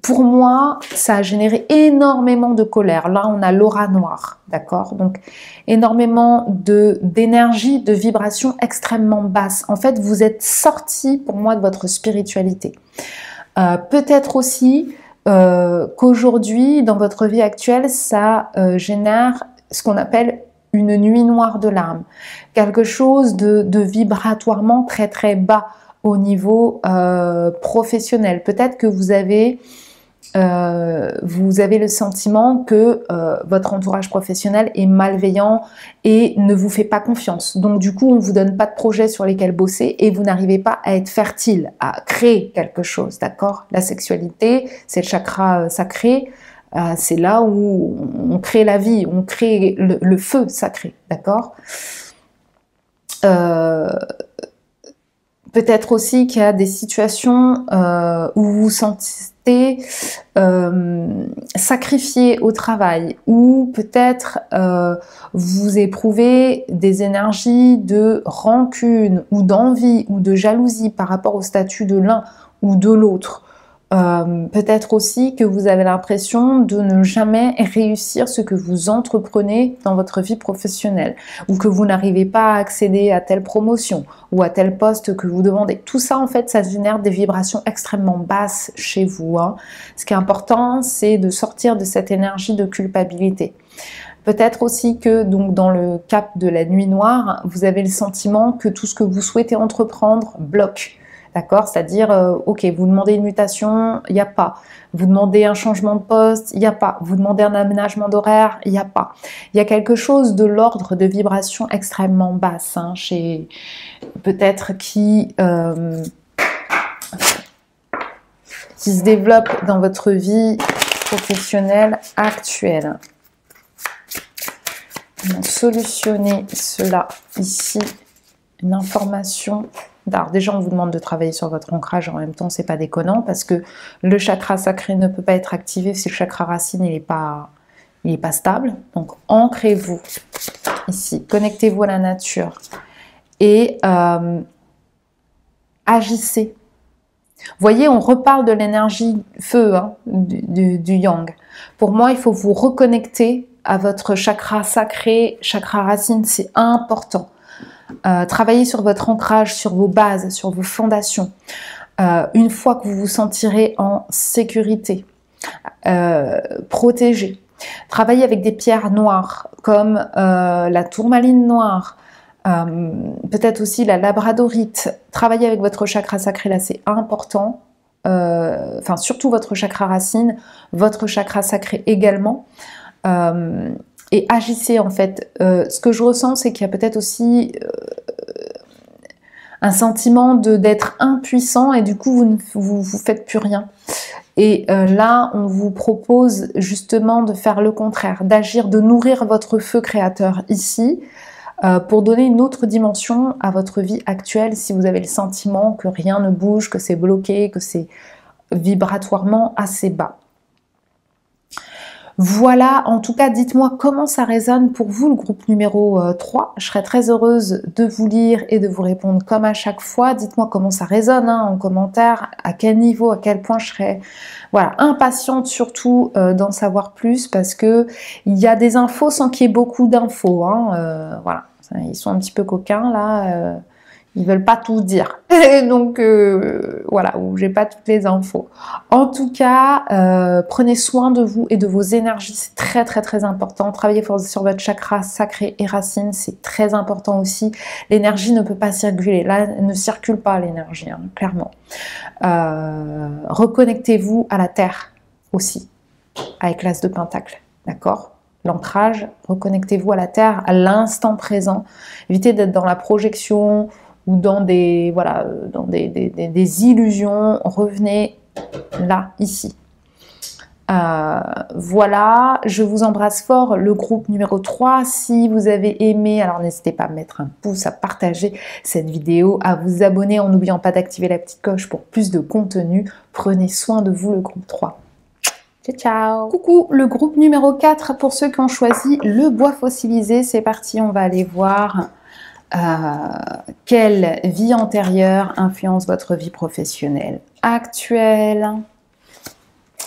Pour moi, ça a généré énormément de colère. Là, on a l'aura noire, d'accord? Donc, énormément d'énergie, de vibrations extrêmement basses. En fait, vous êtes sorti, pour moi, de votre spiritualité. Peut-être aussi qu'aujourd'hui, dans votre vie actuelle, ça génère ce qu'on appelle une nuit noire de larmes. Quelque chose de vibratoirement très très bas au niveau professionnel. Peut-être que vous avez le sentiment que votre entourage professionnel est malveillant et ne vous fait pas confiance. Donc du coup, on ne vous donne pas de projets sur lesquels bosser et vous n'arrivez pas à être fertile, à créer quelque chose, d'accord? La sexualité, c'est le chakra sacré, c'est là où on crée la vie, on crée le feu sacré, d'accord? Peut-être aussi qu'il y a des situations où vous vous sentez sacrifié au travail, ou peut-être vous éprouvez des énergies de rancune ou d'envie ou de jalousie par rapport au statut de l'un ou de l'autre. Peut-être aussi que vous avez l'impression de ne jamais réussir ce que vous entreprenez dans votre vie professionnelle, ou que vous n'arrivez pas à accéder à telle promotion ou à tel poste que vous demandez. Tout ça, en fait, ça génère des vibrations extrêmement basses chez vous. Hein. Ce qui est important, c'est de sortir de cette énergie de culpabilité. Peut-être aussi que, donc, dans le cap de la nuit noire, vous avez le sentiment que tout ce que vous souhaitez entreprendre bloque. D'accord? C'est-à-dire, ok, vous demandez une mutation, il n'y a pas. Vous demandez un changement de poste, il n'y a pas. Vous demandez un aménagement d'horaire, il n'y a pas. Il y a quelque chose de l'ordre de vibration extrêmement basse, hein, chez peut-être qui se développe dans votre vie professionnelle actuelle. Comment solutionner cela ici? Une information. Alors déjà, on vous demande de travailler sur votre ancrage, en même temps, c'est pas déconnant parce que le chakra sacré ne peut pas être activé si le chakra racine il est pas stable. Donc, ancrez-vous ici, connectez-vous à la nature et agissez. Vous voyez, on reparle de l'énergie feu, hein, du yang. Pour moi, il faut vous reconnecter à votre chakra sacré, chakra racine, c'est important. Travaillez sur votre ancrage, sur vos bases, sur vos fondations. Une fois que vous vous sentirez en sécurité, protégé, travaillez avec des pierres noires comme la tourmaline noire, peut-être aussi la labradorite. Travaillez avec votre chakra sacré, là c'est important. Enfin, surtout votre chakra racine, votre chakra sacré également. Et agissez en fait. Ce que je ressens, c'est qu'il y a peut-être aussi un sentiment d'être impuissant et du coup vous faites plus rien. Et là, on vous propose justement de faire le contraire, d'agir, de nourrir votre feu créateur ici, pour donner une autre dimension à votre vie actuelle si vous avez le sentiment que rien ne bouge, que c'est bloqué, que c'est vibratoirement assez bas. Voilà, en tout cas, dites-moi comment ça résonne pour vous, le groupe numéro 3. Je serais très heureuse de vous lire et de vous répondre comme à chaque fois. Dites-moi comment ça résonne en commentaire, à quel niveau, à quel point je serais voilà, impatiente surtout d'en savoir plus parce que il y a des infos sans qu'il y ait beaucoup d'infos. Voilà, ils sont un petit peu coquins là. Ils veulent pas tout dire. Donc voilà, où j'ai pas toutes les infos. En tout cas, prenez soin de vous et de vos énergies, c'est très très très important. Travaillez sur votre chakra sacré et racine, c'est très important aussi. L'énergie ne peut pas circuler. Là, elle ne circule pas l'énergie, hein, clairement. Reconnectez-vous à la terre aussi, avec l'as de pentacle, d'accord? L'ancrage, reconnectez-vous à la terre, à l'instant présent. Évitez d'être dans la projection ou dans des voilà, dans des illusions. Revenez là, ici. Voilà, je vous embrasse fort, le groupe numéro 3. Si vous avez aimé, alors n'hésitez pas à mettre un pouce, à partager cette vidéo, à vous abonner en n'oubliant pas d'activer la petite cloche pour plus de contenu. Prenez soin de vous, le groupe 3. Ciao, ciao. Coucou, le groupe numéro 4 pour ceux qui ont choisi le bois fossilisé. C'est parti, on va aller voir quelle vie antérieure influence votre vie professionnelle actuelle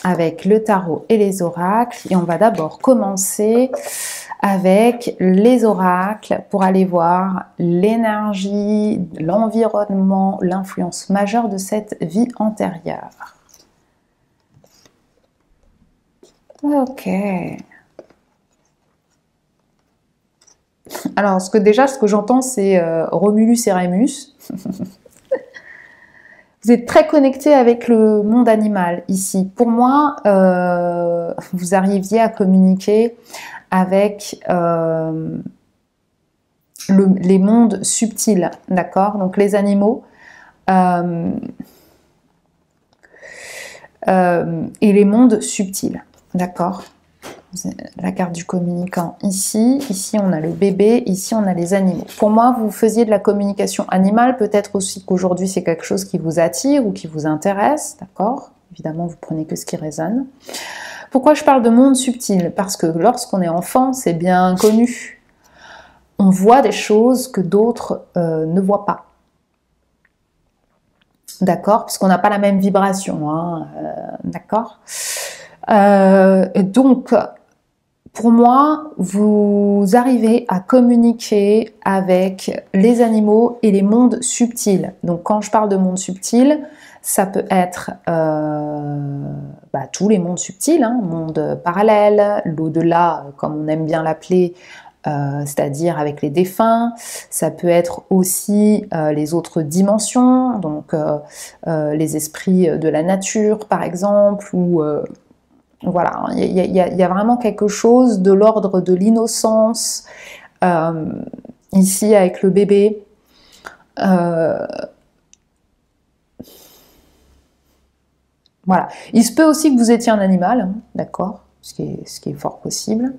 avec le tarot et les oracles. Et on va d'abord commencer avec les oracles pour aller voir l'énergie, l'environnement, l'influence majeure de cette vie antérieure. Ok. Alors, ce que j'entends, c'est Romulus et Rémus. Vous êtes très connecté avec le monde animal ici. Pour moi, vous arriviez à communiquer avec les mondes subtils, d'accord? Donc les animaux et les mondes subtils, d'accord? La carte du communicant ici, ici on a le bébé, ici on a les animaux. Pour moi, vous faisiez de la communication animale, peut-être aussi qu'aujourd'hui c'est quelque chose qui vous attire ou qui vous intéresse, d'accord? Évidemment, vous prenez que ce qui résonne. Pourquoi je parle de monde subtil? Parce que lorsqu'on est enfant, c'est bien connu. On voit des choses que d'autres ne voient pas. D'accord? Parce qu'on n'a pas la même vibration, hein, d'accord? Donc, pour moi, vous arrivez à communiquer avec les animaux et les mondes subtils. Donc, quand je parle de monde subtil, ça peut être tous les mondes subtils, hein, monde parallèle, l'au-delà, comme on aime bien l'appeler, c'est-à-dire avec les défunts. Ça peut être aussi les autres dimensions, donc les esprits de la nature, par exemple, ou voilà, il y a vraiment quelque chose de l'ordre de l'innocence, ici avec le bébé. Voilà. Il se peut aussi que vous étiez un animal, hein, d'accord, ce qui est fort possible.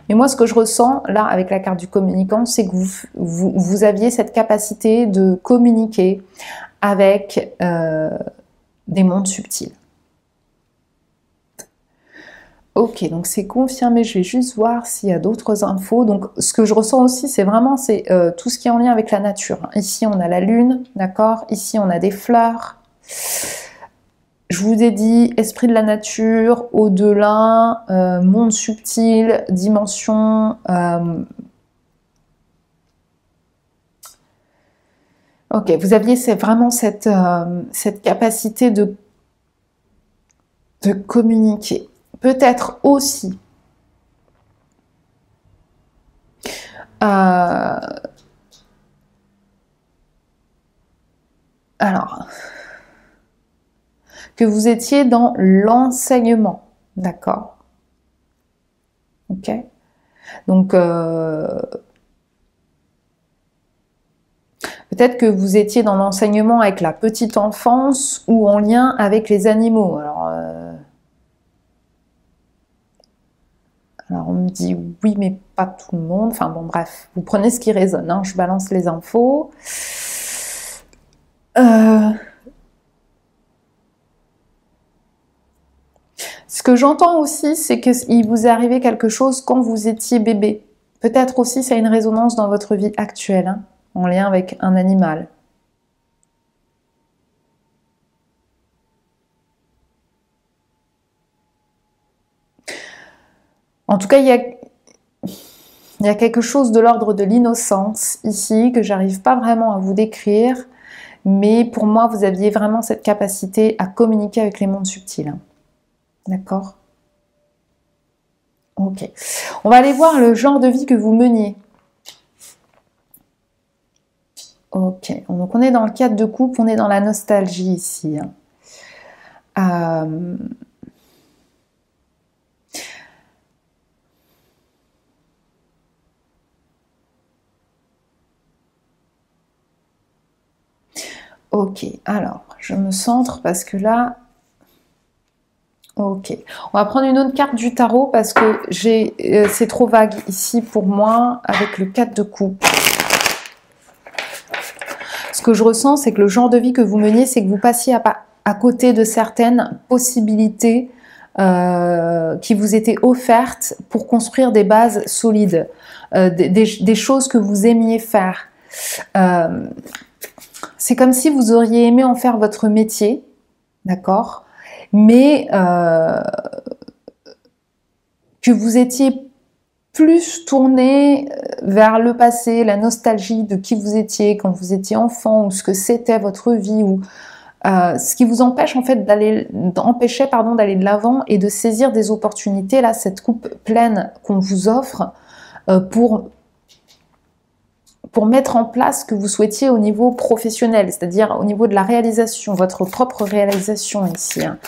Mais moi, ce que je ressens, là, avec la carte du communicant, c'est que vous aviez cette capacité de communiquer avec des mondes subtils. Ok, donc c'est confirmé, je vais juste voir s'il y a d'autres infos. Donc ce que je ressens aussi, c'est vraiment tout ce qui est en lien avec la nature. Ici on a la lune, d'accord? Ici on a des fleurs. Je vous ai dit esprit de la nature, au-delà, monde subtil, dimension. Ok, vous aviez vraiment cette capacité de communiquer. Peut-être aussi alors que vous étiez dans l'enseignement, d'accord? Ok, donc peut-être Peut-être que vous étiez dans l'enseignement avec la petite enfance ou en lien avec les animaux. Alors on me dit oui, mais pas tout le monde. Enfin bon, bref, vous prenez ce qui résonne. Hein. Je balance les infos. Ce que j'entends aussi, c'est qu'il vous est arrivé quelque chose quand vous étiez bébé. Peut-être aussi ça a une résonance dans votre vie actuelle, hein, en lien avec un animal. En tout cas, il y a quelque chose de l'ordre de l'innocence ici que j'arrive pas vraiment à vous décrire, mais pour moi, vous aviez vraiment cette capacité à communiquer avec les mondes subtils. Hein. D'accord? Ok. On va aller voir le genre de vie que vous meniez. Ok. Donc on est dans le cadre de couple, on est dans la nostalgie ici. Hein. Ok, alors, je me centre parce que là... Ok, on va prendre une autre carte du tarot parce que c'est trop vague ici pour moi avec le 4 de coupe. Ce que je ressens, c'est que le genre de vie que vous meniez, c'est que vous passiez à côté de certaines possibilités qui vous étaient offertes pour construire des bases solides, des choses que vous aimiez faire. C'est comme si vous auriez aimé en faire votre métier, d'accord, mais que vous étiez plus tourné vers le passé, la nostalgie de qui vous étiez quand vous étiez enfant, ou ce que c'était votre vie, ou ce qui vous empêche en fait d'aller de l'avant et de saisir des opportunités. Là, cette coupe pleine qu'on vous offre pour mettre en place ce que vous souhaitiez au niveau professionnel, c'est-à-dire au niveau de la réalisation, votre propre réalisation ici. Hein.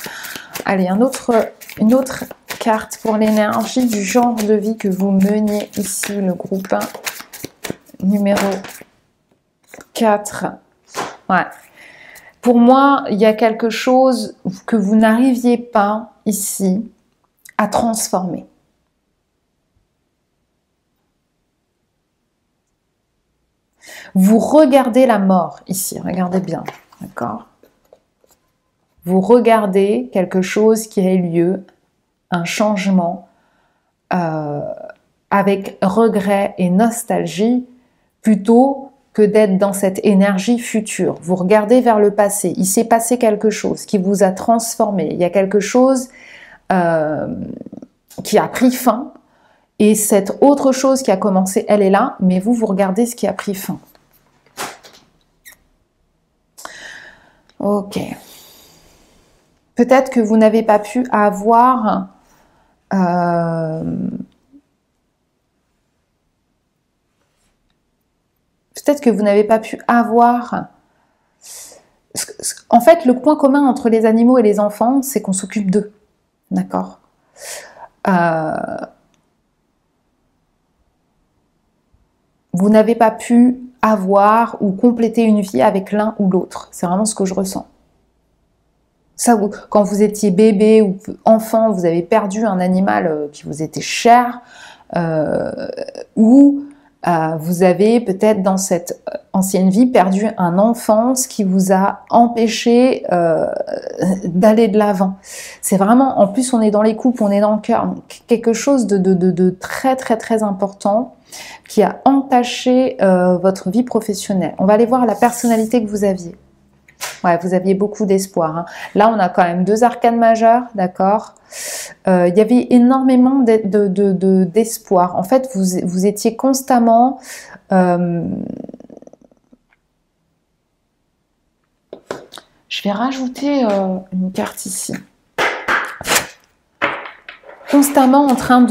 Allez, une autre carte pour l'énergie du genre de vie que vous meniez ici, le groupe 1, numéro 4. Ouais. Pour moi, il y a quelque chose que vous n'arriviez pas ici à transformer. Vous regardez la mort ici, regardez bien, d'accord? Vous regardez quelque chose qui a eu lieu, un changement, avec regret et nostalgie, plutôt que d'être dans cette énergie future. Vous regardez vers le passé, il s'est passé quelque chose qui vous a transformé, il y a quelque chose qui a pris fin, et cette autre chose qui a commencé, elle est là, mais vous regardez ce qui a pris fin. Ok. Peut-être que vous n'avez pas pu avoir peut-être que vous n'avez pas pu avoir... En fait, le point commun entre les animaux et les enfants, c'est qu'on s'occupe d'eux. D'accord? Vous n'avez pas pu avoir ou compléter une vie avec l'un ou l'autre. C'est vraiment ce que je ressens. Ça, quand vous étiez bébé ou enfant, vous avez perdu un animal qui vous était cher, ou vous avez peut-être dans cette ancienne vie perdu un enfance qui vous a empêché d'aller de l'avant. C'est vraiment, en plus on est dans les couples, on est dans le cœur, quelque chose de très très très important qui a entaché votre vie professionnelle. On va aller voir la personnalité que vous aviez. Ouais, vous aviez beaucoup d'espoir. Hein. Là, on a quand même 2 arcanes majeures, d'accord. Il y avait énormément d'espoir. En fait, vous étiez constamment... Je vais rajouter une carte ici. Constamment en train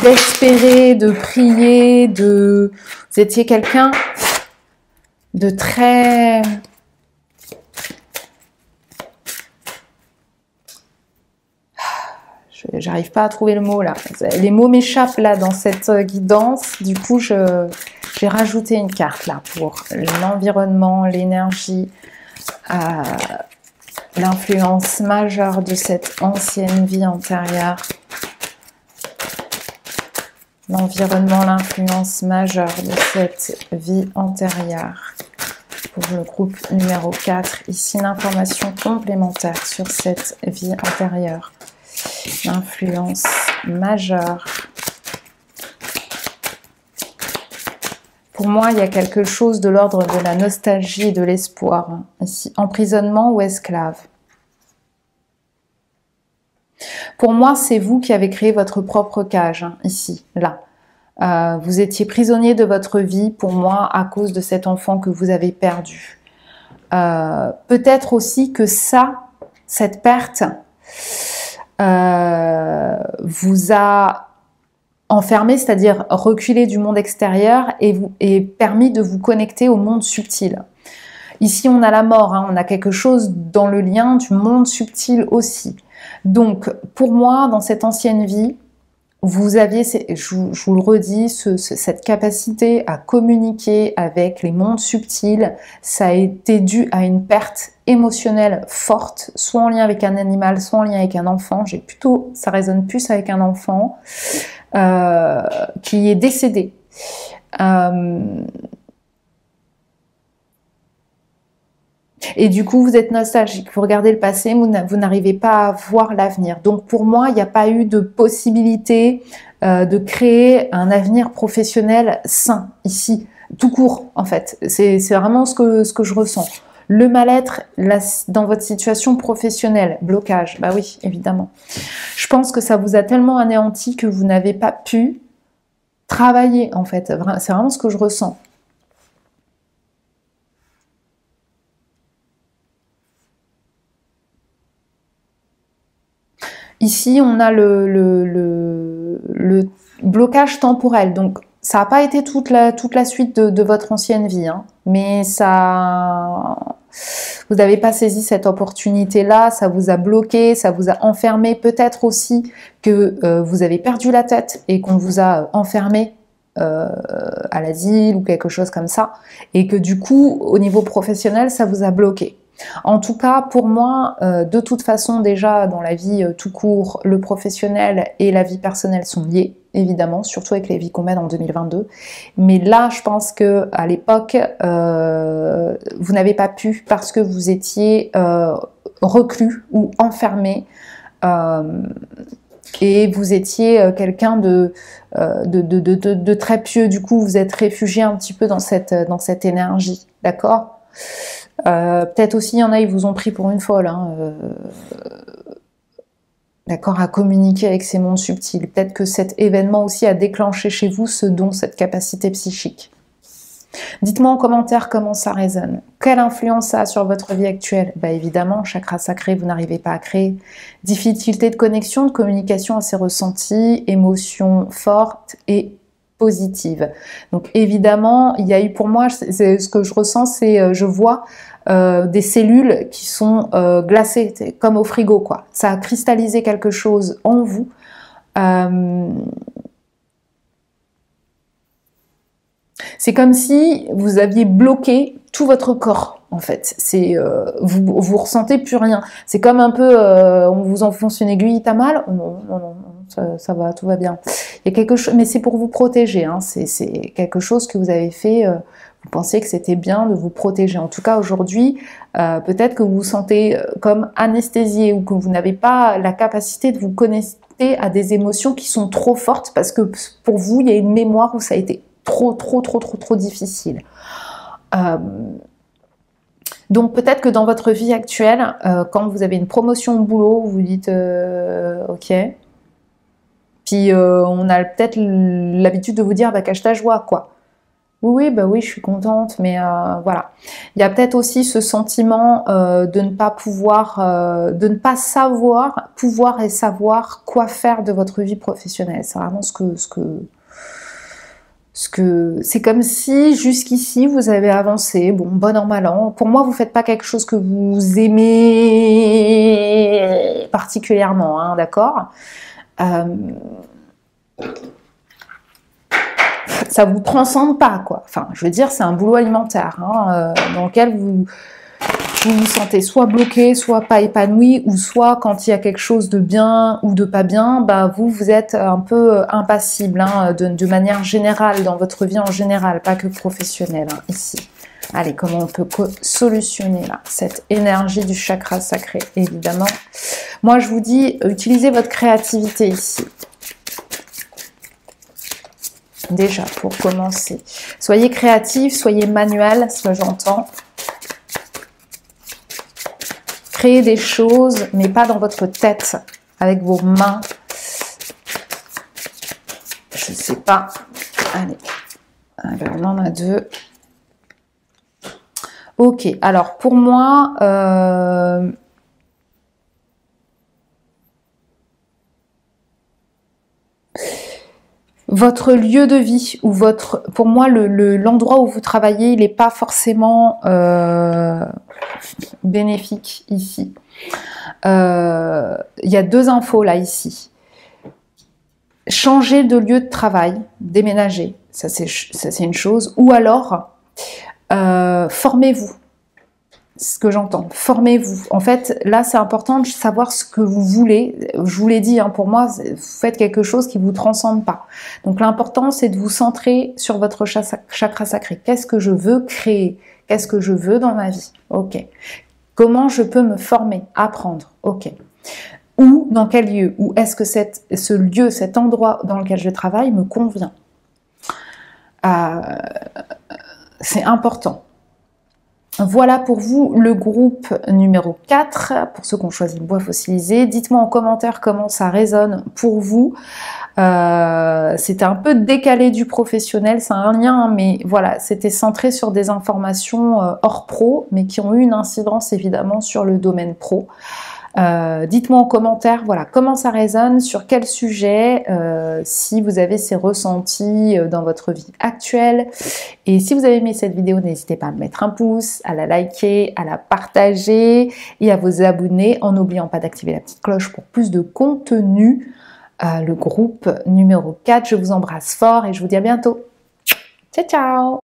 d'espérer, de prier, vous étiez quelqu'un de très... j'arrive pas à trouver le mot là. Les mots m'échappent là dans cette guidance. Du coup, j'ai rajouté une carte là pour l'environnement, l'énergie, l'influence majeure de cette ancienne vie antérieure. L'environnement, l'influence majeure de cette vie antérieure. Pour le groupe numéro 4, ici l'information complémentaire sur cette vie antérieure. L'influence majeure. Pour moi, il y a quelque chose de l'ordre de la nostalgie et de l'espoir. Hein, ici, emprisonnement ou esclave. Pour moi, c'est vous qui avez créé votre propre cage, hein, ici, là. Vous étiez prisonnier de votre vie, pour moi, à cause de cet enfant que vous avez perdu. Peut-être aussi que cette perte, vous a enfermé, c'est-à-dire reculé du monde extérieur et permis de vous connecter au monde subtil. Ici, on a la mort, hein, on a quelque chose dans le lien du monde subtil aussi. Donc, pour moi, dans cette ancienne vie, vous aviez, je vous le redis, cette capacité à communiquer avec les mondes subtils. Ça a été dû à une perte émotionnelle forte, soit en lien avec un animal, soit en lien avec un enfant. Ça résonne plus avec un enfant qui est décédé. Et du coup, vous êtes nostalgique, vous regardez le passé, vous n'arrivez pas à voir l'avenir. Donc pour moi, il n'y a pas eu de possibilité de créer un avenir professionnel sain ici, tout court en fait. C'est vraiment ce que je ressens. Le mal-être dans votre situation professionnelle, blocage, bah oui, évidemment. Je pense que ça vous a tellement anéanti que vous n'avez pas pu travailler en fait. C'est vraiment ce que je ressens. Ici, on a le blocage temporel. Donc, ça n'a pas été toute la suite de votre ancienne vie, hein, mais vous n'avez pas saisi cette opportunité-là, ça vous a bloqué, ça vous a enfermé. Peut-être aussi que vous avez perdu la tête et qu'on vous a enfermé à l'asile ou quelque chose comme ça, et que du coup, au niveau professionnel, ça vous a bloqué. En tout cas, pour moi, de toute façon, déjà dans la vie tout court, le professionnel et la vie personnelle sont liés, évidemment, surtout avec les vies qu'on mène en 2022. Mais là, je pense que à l'époque, vous n'avez pas pu parce que vous étiez reclus ou enfermé. Et vous étiez quelqu'un de très pieux. Du coup, vous êtes réfugié un petit peu dans cette énergie, d'accord ? Peut-être aussi, il y en a, ils vous ont pris pour une folle, hein, d'accord, à communiquer avec ces mondes subtils. Peut-être que cet événement aussi a déclenché chez vous ce don, cette capacité psychique. Dites-moi en commentaire comment ça résonne. Quelle influence ça a sur votre vie actuelle? Bah évidemment, chakra sacré, vous n'arrivez pas à créer. Difficulté de connexion, de communication à ces ressentis, émotions fortes et positive. Donc évidemment, il y a eu pour moi, ce que je ressens, c'est je vois des cellules qui sont glacées, comme au frigo, quoi. Ça a cristallisé quelque chose en vous. C'est comme si vous aviez bloqué tout votre corps, en fait. Vous ressentez plus rien. C'est comme un peu, on vous enfonce une aiguille, t'as mal? Non, non, non. Ça va, tout va bien. Il y a quelque chose, mais c'est pour vous protéger. Hein, c'est quelque chose que vous avez fait. Vous pensiez que c'était bien de vous protéger. En tout cas, aujourd'hui, peut-être que vous vous sentez comme anesthésié ou que vous n'avez pas la capacité de vous connecter à des émotions qui sont trop fortes parce que pour vous, il y a une mémoire où ça a été trop difficile. Donc peut-être que dans votre vie actuelle, quand vous avez une promotion au boulot, vous dites ok. Puis on a peut-être l'habitude de vous dire bah, cache ta joie, quoi. Oui, bah oui, je suis contente, mais voilà. Il y a peut-être aussi ce sentiment de ne pas pouvoir, de ne pas savoir, pouvoir et savoir quoi faire de votre vie professionnelle. C'est vraiment c'est comme si jusqu'ici vous avez avancé, bon an mal an. Pour moi, vous faites pas quelque chose que vous aimez particulièrement, hein, d'accord ? Ça vous transcende pas, quoi. Enfin, je veux dire, c'est un boulot alimentaire hein, dans lequel vous vous sentez soit bloqué, soit pas épanoui, ou soit quand il y a quelque chose de bien ou de pas bien, bah vous êtes un peu impassible hein, de manière générale, dans votre vie en général, pas que professionnelle hein, ici. Allez, comment on peut solutionner là cette énergie du chakra sacré, évidemment. Moi, je vous dis, utilisez votre créativité ici. Déjà, pour commencer. Soyez créatif, soyez manuel, ce que j'entends. Créez des choses, mais pas dans votre tête, avec vos mains. Je sais pas. Allez. Alors, on en a deux. Ok. Alors, pour moi, votre lieu de vie ou pour moi, l'endroit où vous travaillez, il n'est pas forcément bénéfique ici. Il y a deux infos là ici. Changer de lieu de travail, déménager, ça c'est une chose. Ou alors, formez-vous. C'est ce que j'entends. Formez-vous. En fait, là, c'est important de savoir ce que vous voulez. Je vous l'ai dit, hein, pour moi, vous faites quelque chose qui ne vous transcende pas. Donc, l'important, c'est de vous centrer sur votre chakra sacré. Qu'est-ce que je veux créer? Qu'est-ce que je veux dans ma vie? Ok. Comment je peux me former, apprendre? Ok. Où, dans quel lieu? Ou est-ce que ce lieu, cet endroit dans lequel je travaille me convient? C'est important. Voilà pour vous le groupe numéro 4, pour ceux qui ont choisi une bois fossilisée. Dites-moi en commentaire comment ça résonne pour vous. C'était un peu décalé du professionnel, c'est un lien, mais voilà, c'était centré sur des informations hors pro, mais qui ont eu une incidence évidemment sur le domaine pro. Dites-moi en commentaire, voilà, comment ça résonne, sur quel sujet, si vous avez ces ressentis dans votre vie actuelle. Et si vous avez aimé cette vidéo, n'hésitez pas à me mettre un pouce, à la liker, à la partager et à vous abonner en n'oubliant pas d'activer la petite cloche pour plus de contenu. Le groupe numéro 4, je vous embrasse fort et je vous dis à bientôt. Ciao, ciao!